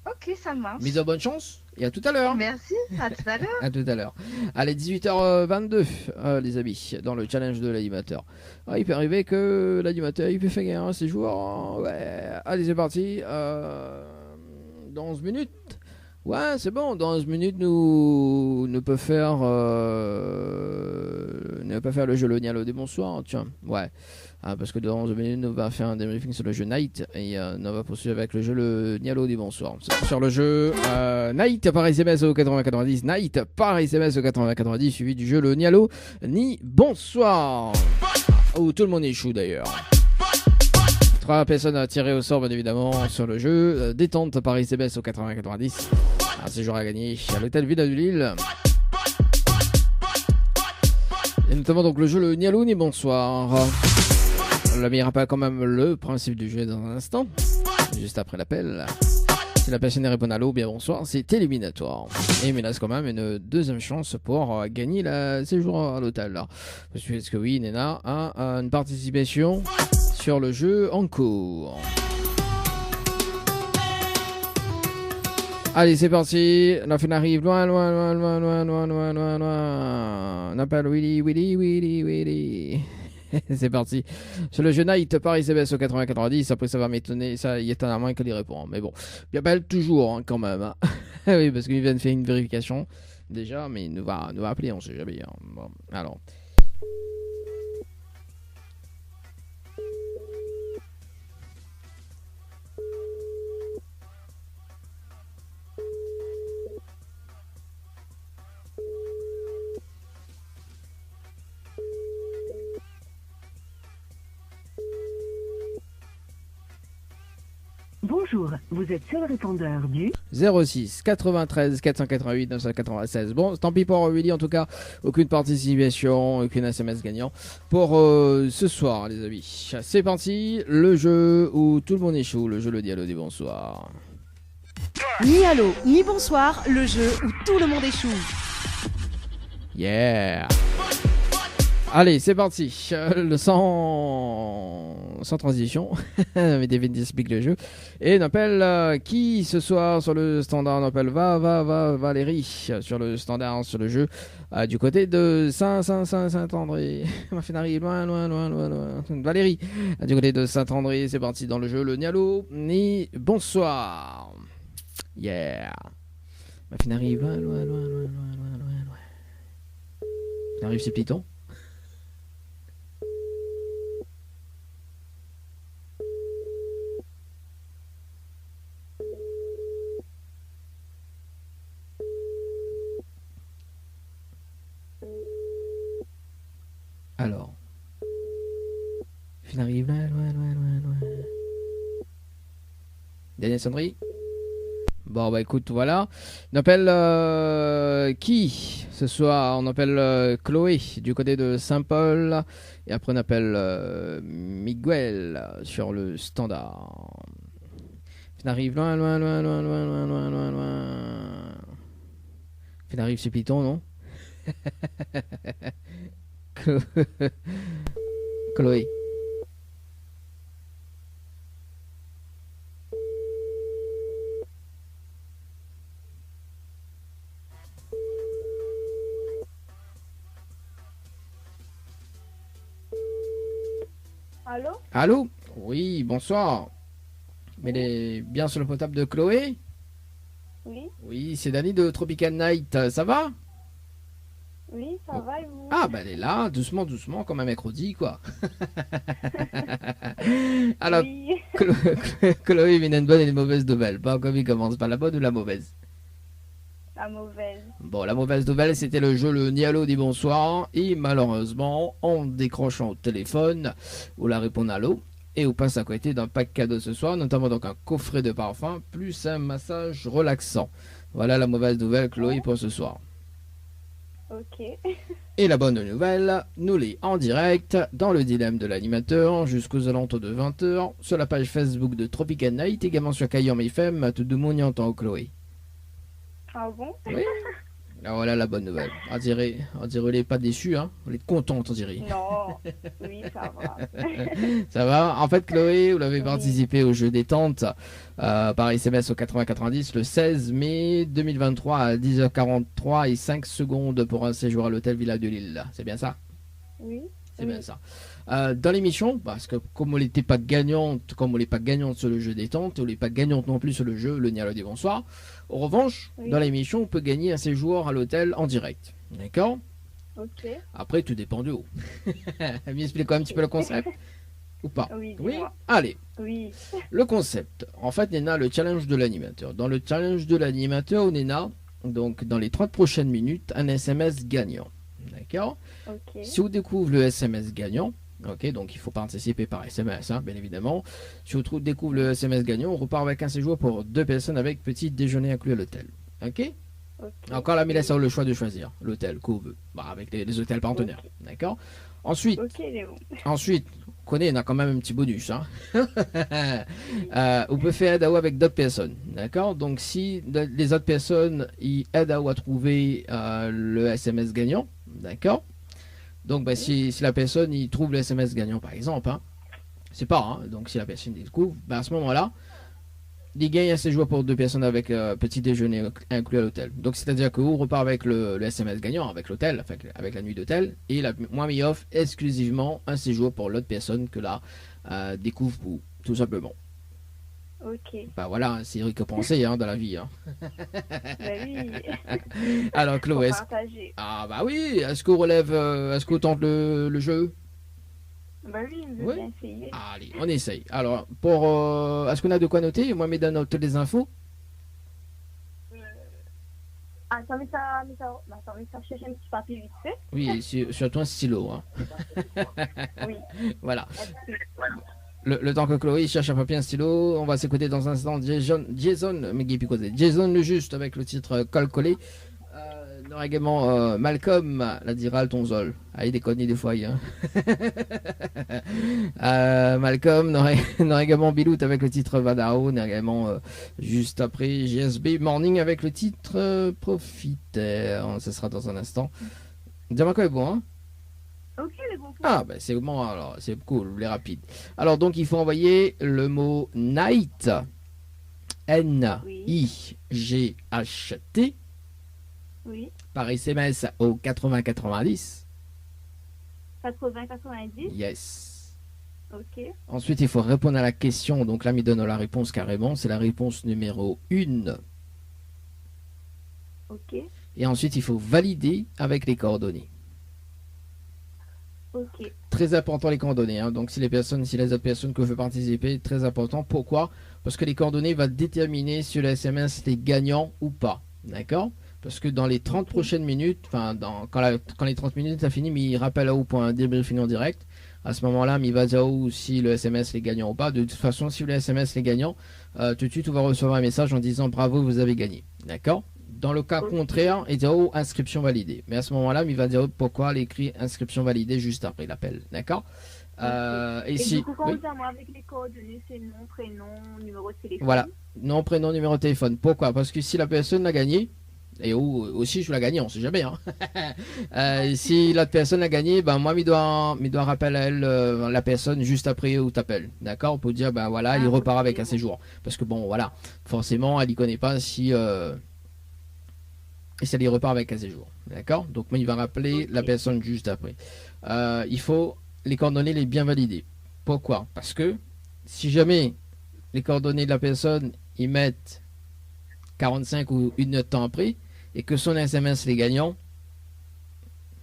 Ok, ça marche. Mise en bonne chance et à tout à l'heure. Merci, à tout à l'heure. À tout à l'heure. Allez, 18h22, les amis, dans le challenge de l'animateur. Ah, il peut arriver que l'animateur, il peut faire gagner un séjour. Ouais, allez, c'est parti. Dans 11 minutes. Ouais, c'est bon, dans 11 minutes, nous peut faire le jeu Le Nialo des bonsoirs, tiens, ouais. Parce que dans 11 minutes, nous va faire un débriefing sur le jeu Night et on va poursuivre avec le jeu Le Nialo des bonsoirs. Sur le jeu Night par SMS au 8090, Night par SMS au 8090, suivi du jeu Le Nialo ni bonsoir. Où tout le monde échoue d'ailleurs. 3 personnes à tirer au sort, bien évidemment, sur le jeu. Détente par SMS au 8090. Un séjour à gagner à l'hôtel Villa de Lille. Et notamment donc le jeu Le Nialo ni bonsoir. L'ami rappelle quand même le principe du jeu dans un instant. Juste après l'appel. Si la personne répond à l'eau, bien bonsoir, c'est éliminatoire. Et il me laisse quand même une deuxième chance pour gagner le séjour à l'hôtel. Parce que oui, Nena a une participation sur le jeu en cours. Allez, c'est parti. La fin arrive loin. On appelle Willy. C'est parti. Sur le jeu Night par SMS au 8090. Après, ça va m'étonner. Ça y est un moins qu'il y répond. Mais bon, il appelle toujours hein, quand même. Hein. Oui, parce qu'il vient de faire une vérification déjà, mais il nous va appeler, on sait jamais. Hein. Bon, alors. Bonjour, vous êtes seul répondeur du 06 93 488 996. Bon, tant pis pour Willy, en tout cas, aucune participation, aucune SMS gagnant pour ce soir, les amis. C'est parti, le jeu où tout le monde échoue, le jeu le dialogue des bonsoir. Ni allô, ni bonsoir, le jeu où tout le monde échoue. Yeah. Allez, c'est parti. Le sans transition. Mais David explique le jeu. Et on appelle qui ce soir sur le standard? On appelle Valérie sur le standard, sur le jeu. Du côté de Saint-André. Ma fille arrive loin. Valérie. Du côté de Saint-André, c'est parti dans le jeu. Le Nialo. Ni bonsoir. Yeah. Ma fille arrive loin. On arrive chez Python. Alors. Il arrive loin. Dernière sonnerie. Bon, bah écoute, voilà. On appelle qui ce soir? On appelle Chloé du côté de Saint-Paul. Et après, on appelle Miguel sur le standard. Il arrive loin. Il arrive chez Python, non? Chloé. Allô? Allô? Oui, bonsoir. Mais est bien sur le portable de Chloé? Oui, Oui, c'est Dani de Tropical Night. Ça va? oui, ça va et vous? Ah, bah elle est là, doucement, comme un mercredi, quoi. Alors, Oui. Chloé, il y a une bonne et une mauvaise nouvelle. Pas comme il commence, pas la bonne ou la mauvaise? La mauvaise. Bon, la mauvaise nouvelle, c'était le jeu Le Nialo dit bonsoir. Et malheureusement, en décrochant au téléphone, ou la répondre allô, et on passe à côté d'un pack cadeau ce soir, notamment donc un coffret de parfum, plus un massage relaxant. Voilà la mauvaise nouvelle, Chloé, pour ce soir. Ok. Et la bonne nouvelle, nous l'est en direct dans le dilemme de l'animateur jusqu'aux alentours de 20h sur la page Facebook de Tropical Night, également sur Kayom FM, tout le monde y entend Chloé. Ah bon? Oui. Alors voilà la bonne nouvelle. On dirait on n'est pas déçu, hein. On est content, on dirait. Non. Oui, ça va. Ça va. En fait, Chloé, vous avez participé au jeu détente par SMS au 8090 le 16 mai 2023 à 10h43 et 5 secondes pour un séjour à l'hôtel Villa de Lille. C'est bien ça? Oui. C'est bien ça. Dans l'émission, parce que comme on n'était pas gagnante, comme on n'est pas gagnante sur le jeu détente, on n'est pas gagnante non plus sur le jeu Le Nialo dit bonsoir. En revanche, dans l'émission, on peut gagner un séjour à l'hôtel en direct. D'accord? Ok. Après, tout dépend de où. M'explique un petit peu le concept? Ou pas? Oui, Oui. dis-moi. Allez. Oui. Le concept. En fait, on a le challenge de l'animateur. Dans le challenge de l'animateur, on a donc dans les 30 prochaines minutes un SMS gagnant. D'accord? Ok. Si on découvre le SMS gagnant, ok, donc il faut participer par SMS, hein, bien évidemment. Si on découvre le SMS gagnant, on repart avec un séjour pour 2 personnes avec petit déjeuner inclus à l'hôtel. Ok? Encore là, mais laisse le choix de choisir l'hôtel qu'on veut, bah, avec les hôtels partenaires. D'accord? Ensuite, ensuite, on connaît, on a quand même un petit bonus. Hein. On peut faire Adao avec d'autres personnes. D'accord? Donc, si les autres personnes ils aident à trouver le SMS gagnant, d'accord? Donc, bah, si la personne il trouve le SMS gagnant, par exemple, hein, c'est pas, hein, donc si la personne il découvre, bah, à ce moment-là, il gagne un séjour pour 2 personnes avec petit déjeuner inclus à l'hôtel. Donc, c'est-à-dire qu'on repart avec le SMS gagnant, avec l'hôtel, avec la nuit d'hôtel, et moi, m'y offre exclusivement un séjour pour l'autre personne que là découvre pour, tout simplement. Ok. Bah voilà, c'est récompensé hein, dans la vie. Hein. Bah oui. Alors, Chloé, ah bah oui, est-ce qu'on relève, est-ce qu'on tente le jeu? Bah oui, je vais bien essayer. Allez, on essaye. Alors, pour, est-ce qu'on a de quoi noter? Moi, je donne toutes les infos. Attends, ça cherche un petit papier vite fait. Oui, surtout un stylo. Hein. Oui. Voilà. Le temps que Chloé cherche un papier, un stylo, on va s'écouter dans un instant Jason le Juste avec le titre Col collé. On aura également Malcolm, la dira ton zol. Ah, il déconne des fois. Hein. Malcolm, on aura également Bilout avec le titre Vadao. On aura également juste après GSB Morning avec le titre Profiteur. Ce sera dans un instant. Dis-moi quoi est bon, hein? Ok, les bons. Ah, ben c'est bon, alors c'est cool, les rapides. Alors, donc, il faut envoyer le mot night, N-I-G-H-T, oui. par SMS au 80-90. 80-90. Yes. Ok. Ensuite, il faut répondre à la question. Donc là, il donne la réponse carrément. C'est la réponse numéro 1. Ok. Et ensuite, il faut valider avec les coordonnées. Ok. Très important les coordonnées. Hein. Donc si les autres personnes que veulent participer, très important. Pourquoi? Parce que les coordonnées vont déterminer si le SMS est gagnant ou pas. D'accord? Parce que dans les 30 prochaines minutes, enfin quand les 30 minutes sont finies, mais il rappelle à où pour un débriefing en direct. À ce moment-là, il va dire où si le SMS est gagnant ou pas. De toute façon, si le SMS est gagnant, tout de suite, on va recevoir un message en disant bravo, vous avez gagné. D'accord? Dans le cas contraire, il dit oh, inscription validée. Mais à ce moment-là, il va dire pourquoi il écrit inscription validée juste après l'appel. D'accord? Et si, du coup, quand oui. vous avez avec les coordonnées, c'est nom, prénom, numéro de téléphone. Voilà, nom, prénom, numéro de téléphone. Pourquoi? Parce que si la personne l'a gagné, et aussi je l'ai gagné, on sait jamais. Hein. Si l'autre personne l'a gagné, ben moi, il doit rappeler à elle, la personne juste après où t'appelles. D'accord? Pour dire, ben voilà, il repart avec un séjour. Parce que bon, voilà, forcément, elle y connaît pas si. Et ça lui repart avec un séjour. D'accord? Donc, moi, il va rappeler la personne juste après. Il faut les coordonnées les bien validées. Pourquoi? Parce que si jamais les coordonnées de la personne, ils mettent 45 ou une heure de temps après, et que son SMS est gagnant,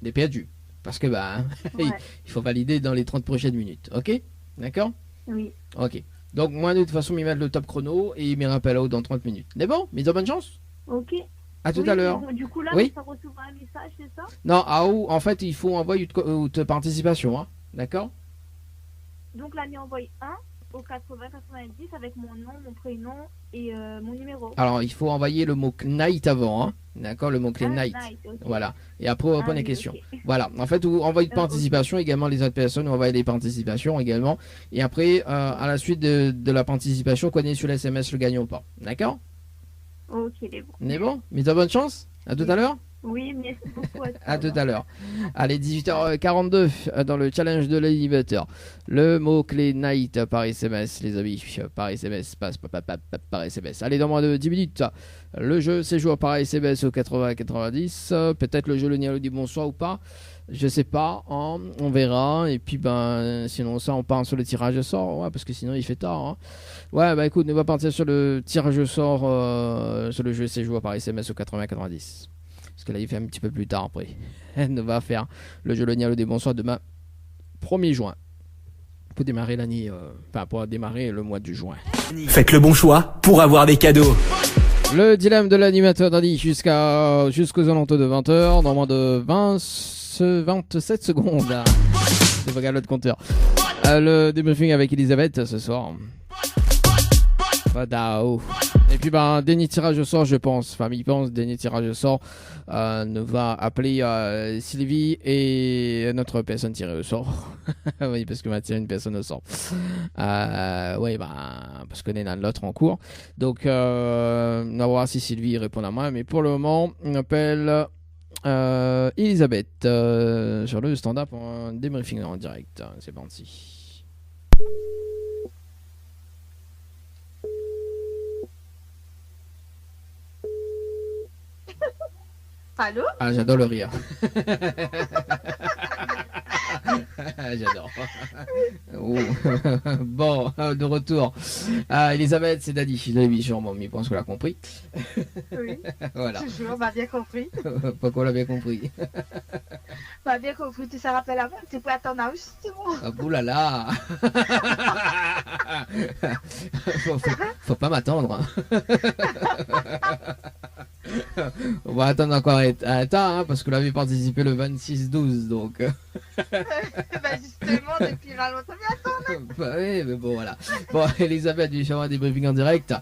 il est perdu. Parce que, il faut valider dans les 30 prochaines minutes. OK? D'accord? Oui. OK. Donc, moi, de toute façon, il met le top chrono et il me rappelle là-haut dans 30 minutes. Mais bon, mais bonne chance. Ok. À tout à l'heure. Du coup, là, oui? ça recevra un message, c'est ça? Non, en fait, il faut envoyer de participation. Hein. D'accord? Donc, là, il envoie un au 80-90 avec mon nom, mon prénom et mon numéro. Alors, il faut envoyer le mot night avant. Hein. D'accord? Le mot-clé night. Okay. Voilà. Et après, on répond les questions. Okay. Voilà. En fait, vous envoyez de participation également les autres personnes. On envoie des participations également. Et après, à la suite de la participation, connaissez sur l'SMS le gagnant ou pas. D'accord? Ok, c'est bon. On est bon? Mais t'as bonne chance? À tout à l'heure? Oui, merci beaucoup. À tout à l'heure. Allez, 18h42 dans le challenge de l'animateur. Le mot-clé night par SMS, les amis. Par SMS, par SMS. Allez, dans moins de 10 minutes. Le jeu séjour par SMS au 80-90. Peut-être le jeu le Nialo dit bonsoir ou pas. Je sais pas, hein, on verra. Et puis, sinon, ça, on part sur le tirage au sort. Ouais, parce que sinon, il fait tard. Hein. Ouais, écoute, on va partir sur le tirage au sort sur le jeu séjour par SMS au 80-90. Parce que là, il fait un petit peu plus tard après. On va faire le jeu le Nialo des bonsoirs demain, 1er juin. Pour démarrer l'année, pour démarrer le mois de juin. Faites le bon choix pour avoir des cadeaux. Le dilemme de l'animateur d'Andy jusqu'aux alentours de 20h, dans moins de 27 secondes. Je regarde l'autre compteur. Le débriefing avec Elisabeth ce soir. Vadao. Et puis dernier tirage au sort, je pense. Enfin, il pense, dernier tirage au sort. On va appeler Sylvie et notre personne tirée au sort. Oui, parce qu'on va tirer une personne au sort. Oui, parce qu'on est dans l'autre en cours. Donc, on va voir si Sylvie répond à moi. Mais pour le moment, on appelle Elisabeth sur le standard pour un débriefing en direct. C'est parti. Allô? Ah, j'adore le rire. J'adore. Bon, de retour. Elisabeth, c'est Daddy. Je l'ai mis sur moi, mais je pense qu'on l'a compris. Oui. Voilà. Toujours, on m'a bien compris. Pourquoi on l'a bien compris? On m'a bien compris, tu sais, rappelles avant, tu peux attendre un c'est bon. Ah, boulala. Faut pas m'attendre. On va attendre encore un temps, hein, parce que vous avez participé le 26-12, donc... Bah justement, depuis longtemps, bah oui, mais bon, voilà. Bon, Elisabeth, du faire un débriefing en direct.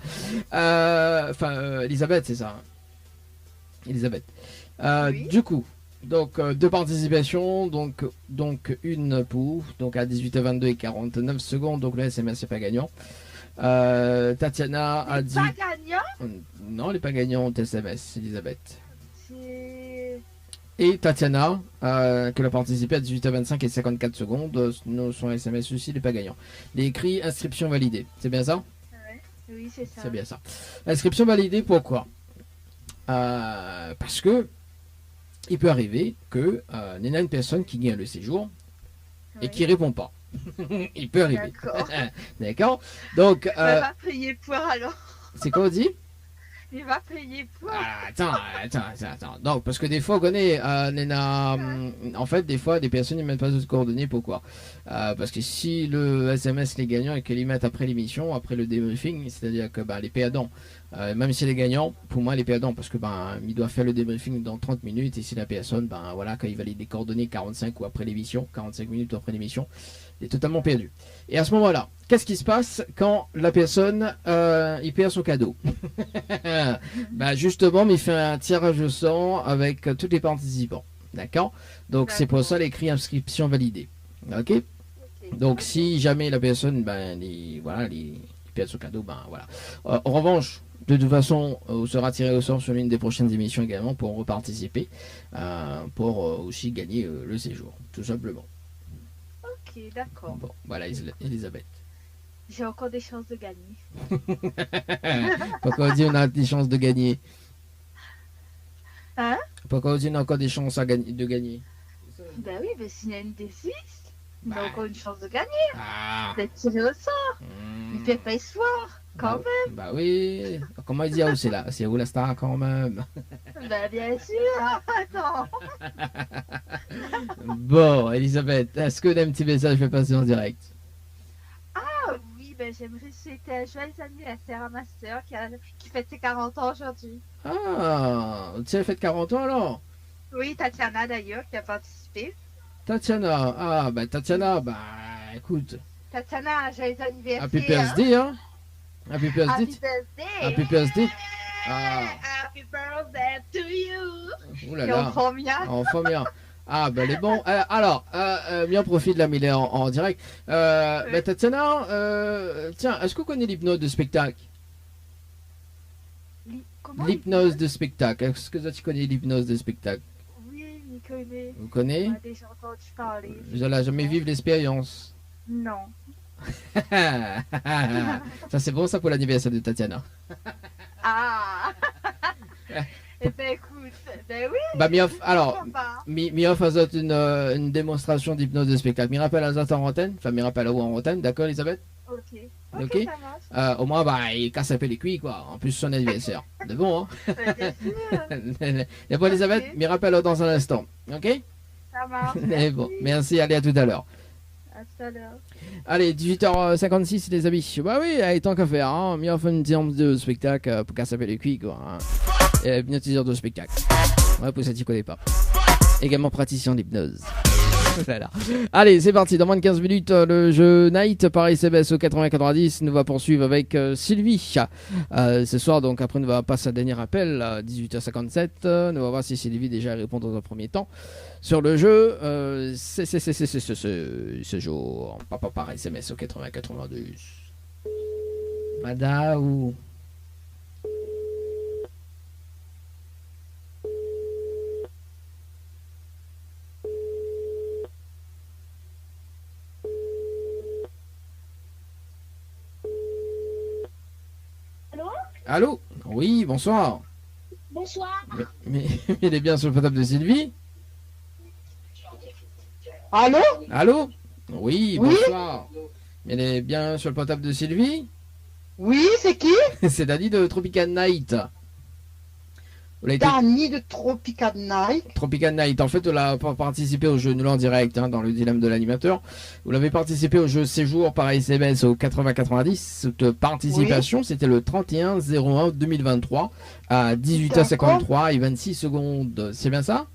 Elisabeth, c'est ça. Elisabeth. Oui. Du coup, donc, deux participations, donc une pour, donc à 18h22 et 49 secondes, donc le SMS n'est pas gagnant. Tatiana a dit... pas gagnant. Non, elle n'est pas gagnante, SMS, Elisabeth. C'est... Et Tatiana, qui a participé à 18h25 et 54 secondes, son SMS aussi n'est pas gagnant. Il est écrit inscription validée, c'est bien ça? Ouais. Oui, c'est ça. C'est bien ça. Inscription validée, pourquoi? Parce que il peut arriver que il y a une personne qui gagne le séjour et qui répond pas. Il peut arriver. D'accord. D'accord. Donc, On va payer pour alors. c'est quoi on dit? Il va payer pour. Attends. Donc, parce que des fois, on connaît, en fait, des fois, des personnes ne mettent pas de coordonnées. Pourquoi? Parce que si le SMS est gagnant et qu'ils les mettent après l'émission, après le débriefing, c'est-à-dire que les perdants, même s'il est gagnant, pour moi, les perdants, parce que il doit faire le débriefing dans 30 minutes, et si la personne, voilà, quand il valide les coordonnées 45 ou après l'émission, 45 minutes après l'émission, il est totalement perdu. Et à ce moment-là, qu'est-ce qui se passe quand la personne il perd son cadeau? Justement, il fait un tirage au sort avec tous les participants. D'accord? Donc c'est pour ça l'écrit inscription validée. Ok? Donc si jamais la personne il perd son cadeau, voilà. En revanche, de toute façon, on sera tiré au sort sur l'une des prochaines émissions également pour reparticiper, pour aussi gagner le séjour, tout simplement. Ok, d'accord. Bon, voilà, Elisabeth. J'ai encore des chances de gagner. Pourquoi on dit on a des chances de gagner? Hein? Pourquoi on dit on a encore des chances de gagner? Ben oui, mais s'il y a une D6, il a encore une chance de gagner. D'être tiré au sort. Il fait pas espoir, quand même. Bah oui. Comment il dit c'est là? C'est où la star quand même? Ben bien sûr. Attends. Bon, Elisabeth, est-ce que un petit message fait passer en direct? Ah oui, j'aimerais souhaiter un joyeux anniversaire à ma soeur qui fête ses 40 ans aujourd'hui. Ah, tu as fait 40 ans alors? Oui, Tatiana d'ailleurs qui a participé. Tatiana, Tatiana, écoute. Tatiana, joyeux anniversaire. Happy birthday, hein? Happy birthday. Happy birthday. Happy birthday. Happy birthday to you. Ouh là Et là. on fait bien. Les bons. Alors, bien profite de la mêlée en direct. Tatiana, tiens, est-ce que vous connaissez l'hypnose de spectacle? L'hypnose de spectacle. Est-ce que tu connais l'hypnose de spectacle? Oui, je connais. Vous connaissez? On a déjà entendu parler. Vous n'allez jamais vivre l'expérience. Non. Ça c'est bon ça pour l'anniversaire de Tatiana. Ah. Eh ben écoute, oui. Alors, mi offre une démonstration d'hypnose de spectacle. Mi rappelle à Zat en antenne, enfin mi rappelle à vous en antenne, d'accord Elisabeth? Ok. Ok. Ça marche. Au moins il casse un peu les cuits quoi. En plus son anniversaire. C'est bon hein. Bien sûr. Et bon Elisabeth, mi rappelle dans un instant. Ok. Ça marche. Et bon, merci, allez à tout à l'heure. À tout à l'heure. Allez, 18h56 les amis. Bah oui, allez, tant qu'à faire, hein. Mi offre une séance de spectacle pour casser un peu les cuits quoi. Hein. Et bien teaser de spectacle. Ouais, pour ça tu connais pas. Également praticien d'hypnose. Voilà. Allez, c'est parti. Dans moins de 15 minutes, le jeu Night par SMS au 80-90 nous va poursuivre avec Sylvie. Ce soir, donc, après, nous va passer un dernier appel à 18h57. Nous va voir si Sylvie déjà répond dans un premier temps sur le jeu. C'est ce jour. Papa par SMS au 80-92. Madame. Allô? Oui, bonsoir. Bonsoir. Mais il est bien sur le portable de Sylvie? Allô? Allô? Oui, bonsoir. Il est bien sur le portable de Sylvie? Oui, c'est qui? C'est Dani de Tropical Night. Dani de Tropical Night. Tropical Night. En fait, vous l'avez participé au jeu nul en direct, hein, dans le dilemme de l'animateur. Vous l'avez participé au jeu séjour par SMS au 80-90. Cette participation, c'était le 31-01-2023 à 18h53 et 26 secondes. C'est bien ça?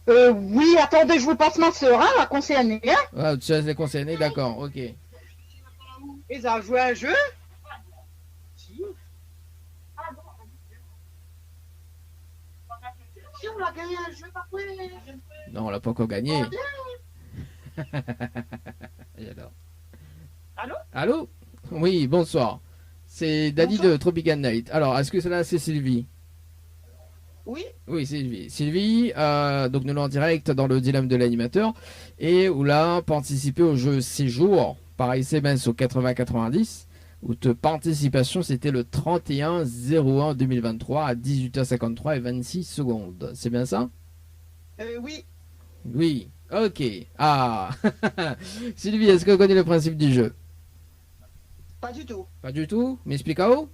Oui, attendez, je vous passe ma soeur, hein, la concernée. Hein. Ah, tu es concernée, d'accord, ok. Ils ont joué à un jeu. Si on a gagné un jeu, parfois. Non, on l'a pas encore gagné. Allô? Allô? Oui, bonsoir. C'est Dani de Tropical Night. Alors, est-ce que cela c'est Sylvie? Oui. Oui, Sylvie. Sylvie, donc nous l'en direct dans le dilemme de l'animateur et où l'a participé au jeu séjour par SMS au 80-90. Où ta participation c'était le 31-01-2023 à 18h53 et 26 secondes. C'est bien ça? Oui. Oui, ok. Ah Sylvie, est-ce que vous connaissez le principe du jeu? Pas du tout. Pas du tout? M'expliquez-vous?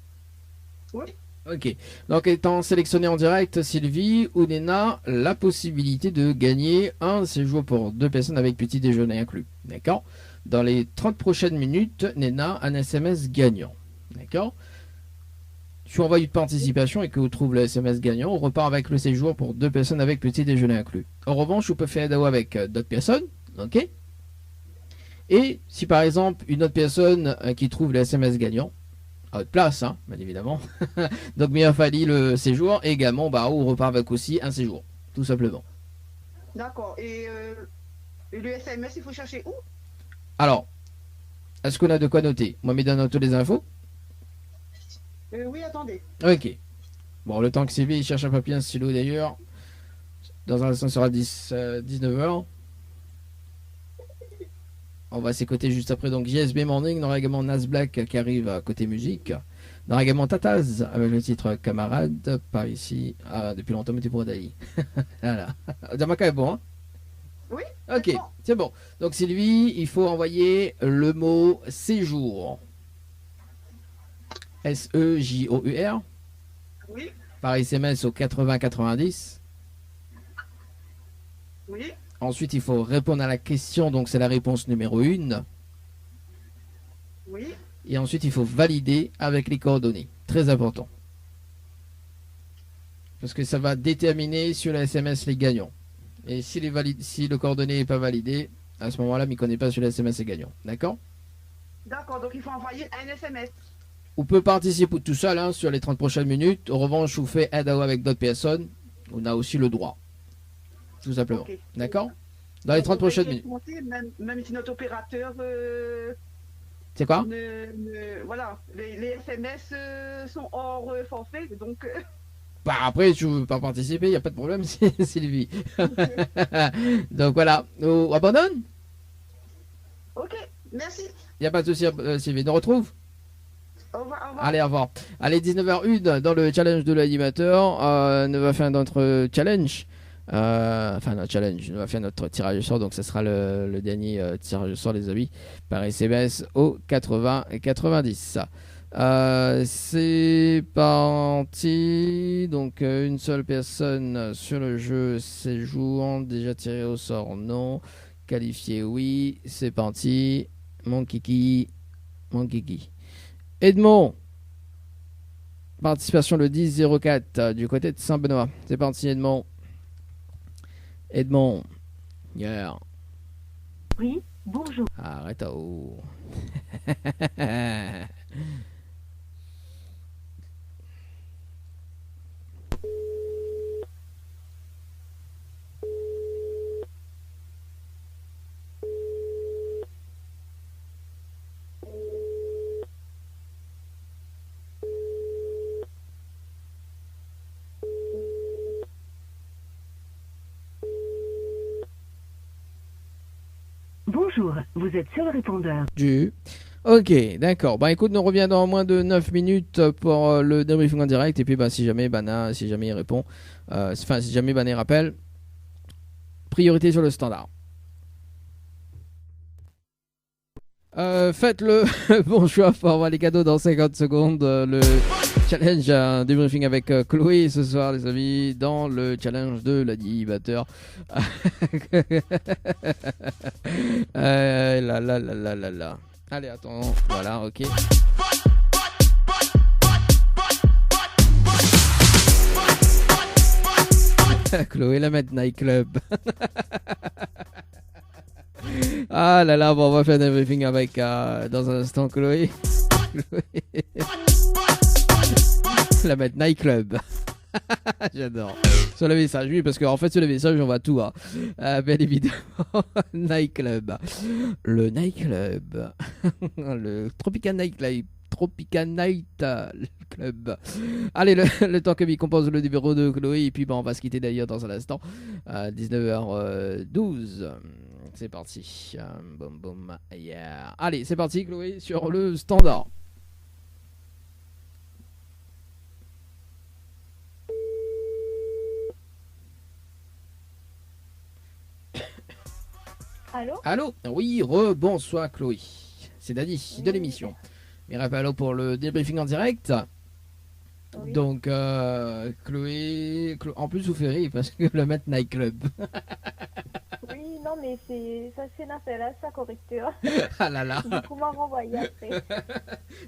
Oui. Ok. Donc étant sélectionné en direct, Sylvie ou Nena, la possibilité de gagner un séjour pour 2 personnes avec petit déjeuner inclus. D'accord? Dans les 30 prochaines minutes, Nena, un SMS gagnant. D'accord? Si on envoie une participation et que vous trouvez le SMS gagnant, on repart avec le séjour pour 2 personnes avec petit déjeuner inclus. En revanche, vous pouvez faire DAO avec d'autres personnes. Ok? Et si par exemple, une autre personne qui trouve le SMS gagnant, à votre place, hein, bien évidemment, donc Mia Fali le séjour, et également, on repart avec aussi un séjour. Tout simplement. D'accord. Et le SMS, il faut chercher où? Alors, est-ce qu'on a de quoi noter? Moi, je donne toutes les infos. Oui, attendez. Ok. Bon, le temps que Sylvie cherche un papier, un stylo d'ailleurs. Dans un instant, sera 19h. On va s'écouter juste après. Donc, JSB Morning. On aura également Nas Black qui arrive à côté musique. On aura également Tataz avec le titre Camarade. Par ici. Ah, depuis longtemps, mais t'es pour Dali. Voilà. Damaka est bon, hein? Oui. Ok, c'est bon. Donc Sylvie, il faut envoyer le mot séjour. S-E-J-O-U-R. Oui. Par SMS au 80-90. Oui. Ensuite, il faut répondre à la question, donc c'est la réponse numéro 1. Oui. Et ensuite, il faut valider avec les coordonnées. Très important. Parce que ça va déterminer sur la SMS les gagnants. Et si le coordonné n'est pas validé, à ce moment-là, il ne connaît pas sur le SMS et gagnant. D'accord? D'accord, donc il faut envoyer un SMS. On peut participer tout seul hein, sur les 30 prochaines minutes. En revanche, vous faites aide avec d'autres personnes. On a aussi le droit. Tout simplement. Okay. D'accord? Dans les 30 prochaines minutes. Même si notre opérateur... C'est quoi? Voilà, les SMS sont hors forfait, donc... Après, si tu veux pas participer, il n'y a pas de problème, Sylvie. Donc voilà, on abandonne? Ok, merci. Il n'y a pas de souci, Sylvie. On retrouve? Au revoir, au revoir. Allez, au revoir. Allez, 19h01 dans le challenge de l'animateur. On va faire notre challenge. Notre challenge. On va faire notre tirage au sort. Donc, ce sera le dernier tirage au sort, les amis, par SMS au 80 et 90. C'est parti. Donc une seule personne sur le jeu séjour. Déjà tiré au sort, non. Qualifié, oui. C'est parti. Mon kiki. Edmond. Participation le 10-04 du côté de Saint-Benoît. C'est parti, Edmond. Yeah. Oui, bonjour. Arrête. Oh. Bonjour, vous êtes sur le répondeur. Ok, d'accord. Écoute, nous revient dans moins de 9 minutes pour le débriefing en direct. Et puis, si jamais si jamais il répond, si jamais Bana rappelle, priorité sur le standard. Faites le bon choix pour avoir les cadeaux dans 50 secondes. Challenge, un débriefing avec Chloé ce soir, les amis, dans le challenge de l'animateur. Là. Allez, attends, voilà, ok. Chloé la Met Nightclub. Ah là là, bon, on va faire un débriefing avec dans un instant Chloé. La Met Nightclub. J'adore. Sur le message, oui, parce qu'en fait, sur le message, on voit tout. Hein. Bien évidemment, Nightclub. Le Nightclub. Le Tropical Nightclub. Tropical Night Club. Allez, le temps que m'y compose le numéro de Chloé. Et puis, on va se quitter d'ailleurs dans un instant. 19h12. C'est parti. Boum, boum. Yeah. Allez, c'est parti, Chloé, sur le standard. Allô. Oui, bonsoir Chloé. C'est Dani de l'émission. Mais rappelons pour le débriefing en direct. Oui. Donc Chloé, en plus vous ferez parce que le Met Nightclub. Oui, non mais ça c'est une affaire là, ça correcteur. Ah là là. Du coup m'a renvoyé après.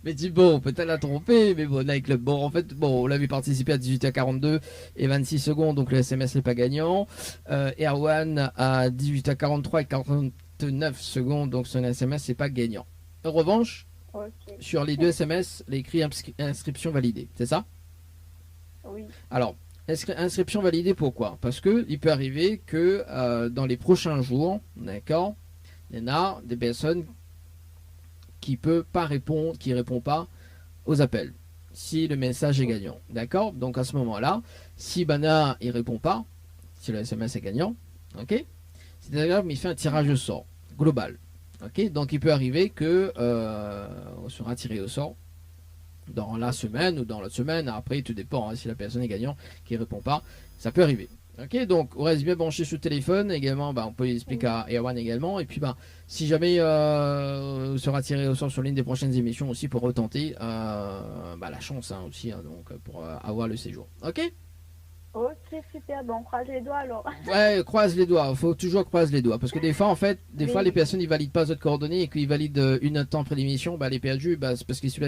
Mais dis bon, peut-être la tromper, mais bon, Nightclub. Bon, en fait, on l'avait participé à 18h42 et 26 secondes, donc le SMS n'est pas gagnant. Erwan à 18h43 et 49 secondes, donc son SMS n'est pas gagnant. En revanche, sur les deux SMS, l'écrit inscription validée, c'est ça? Oui. Alors, inscription validée, pourquoi? Parce que il peut arriver que dans les prochains jours, d'accord, il y en a des personnes qui peuvent pas répondre, qui répondent pas aux appels si le message est gagnant, d'accord. Donc à ce moment-là, si Bana il répond pas, si le SMS est gagnant, ok, c'est-à-dire qu'il fait un tirage au sort global, ok. Donc il peut arriver que on sera tiré au sort dans la semaine ou dans l'autre semaine. Après, tout dépend. Hein, si la personne est gagnante qui répond pas, ça peut arriver. Ok, donc on reste bien branché sur le téléphone. Également, on peut expliquer à Erwan également. Et puis, si jamais on sera tiré au sort sur l'une des prochaines émissions aussi pour retenter la chance aussi, donc pour avoir le séjour. Ok. Ok, super, bon, croise les doigts alors. Ouais, croise les doigts, faut toujours croiser les doigts. Parce que des fois, en fait, les personnes, ils valident pas votre coordonnées et qu'ils valident une heure de temps après l'émission, les perdus, c'est parce qu'ils se laissent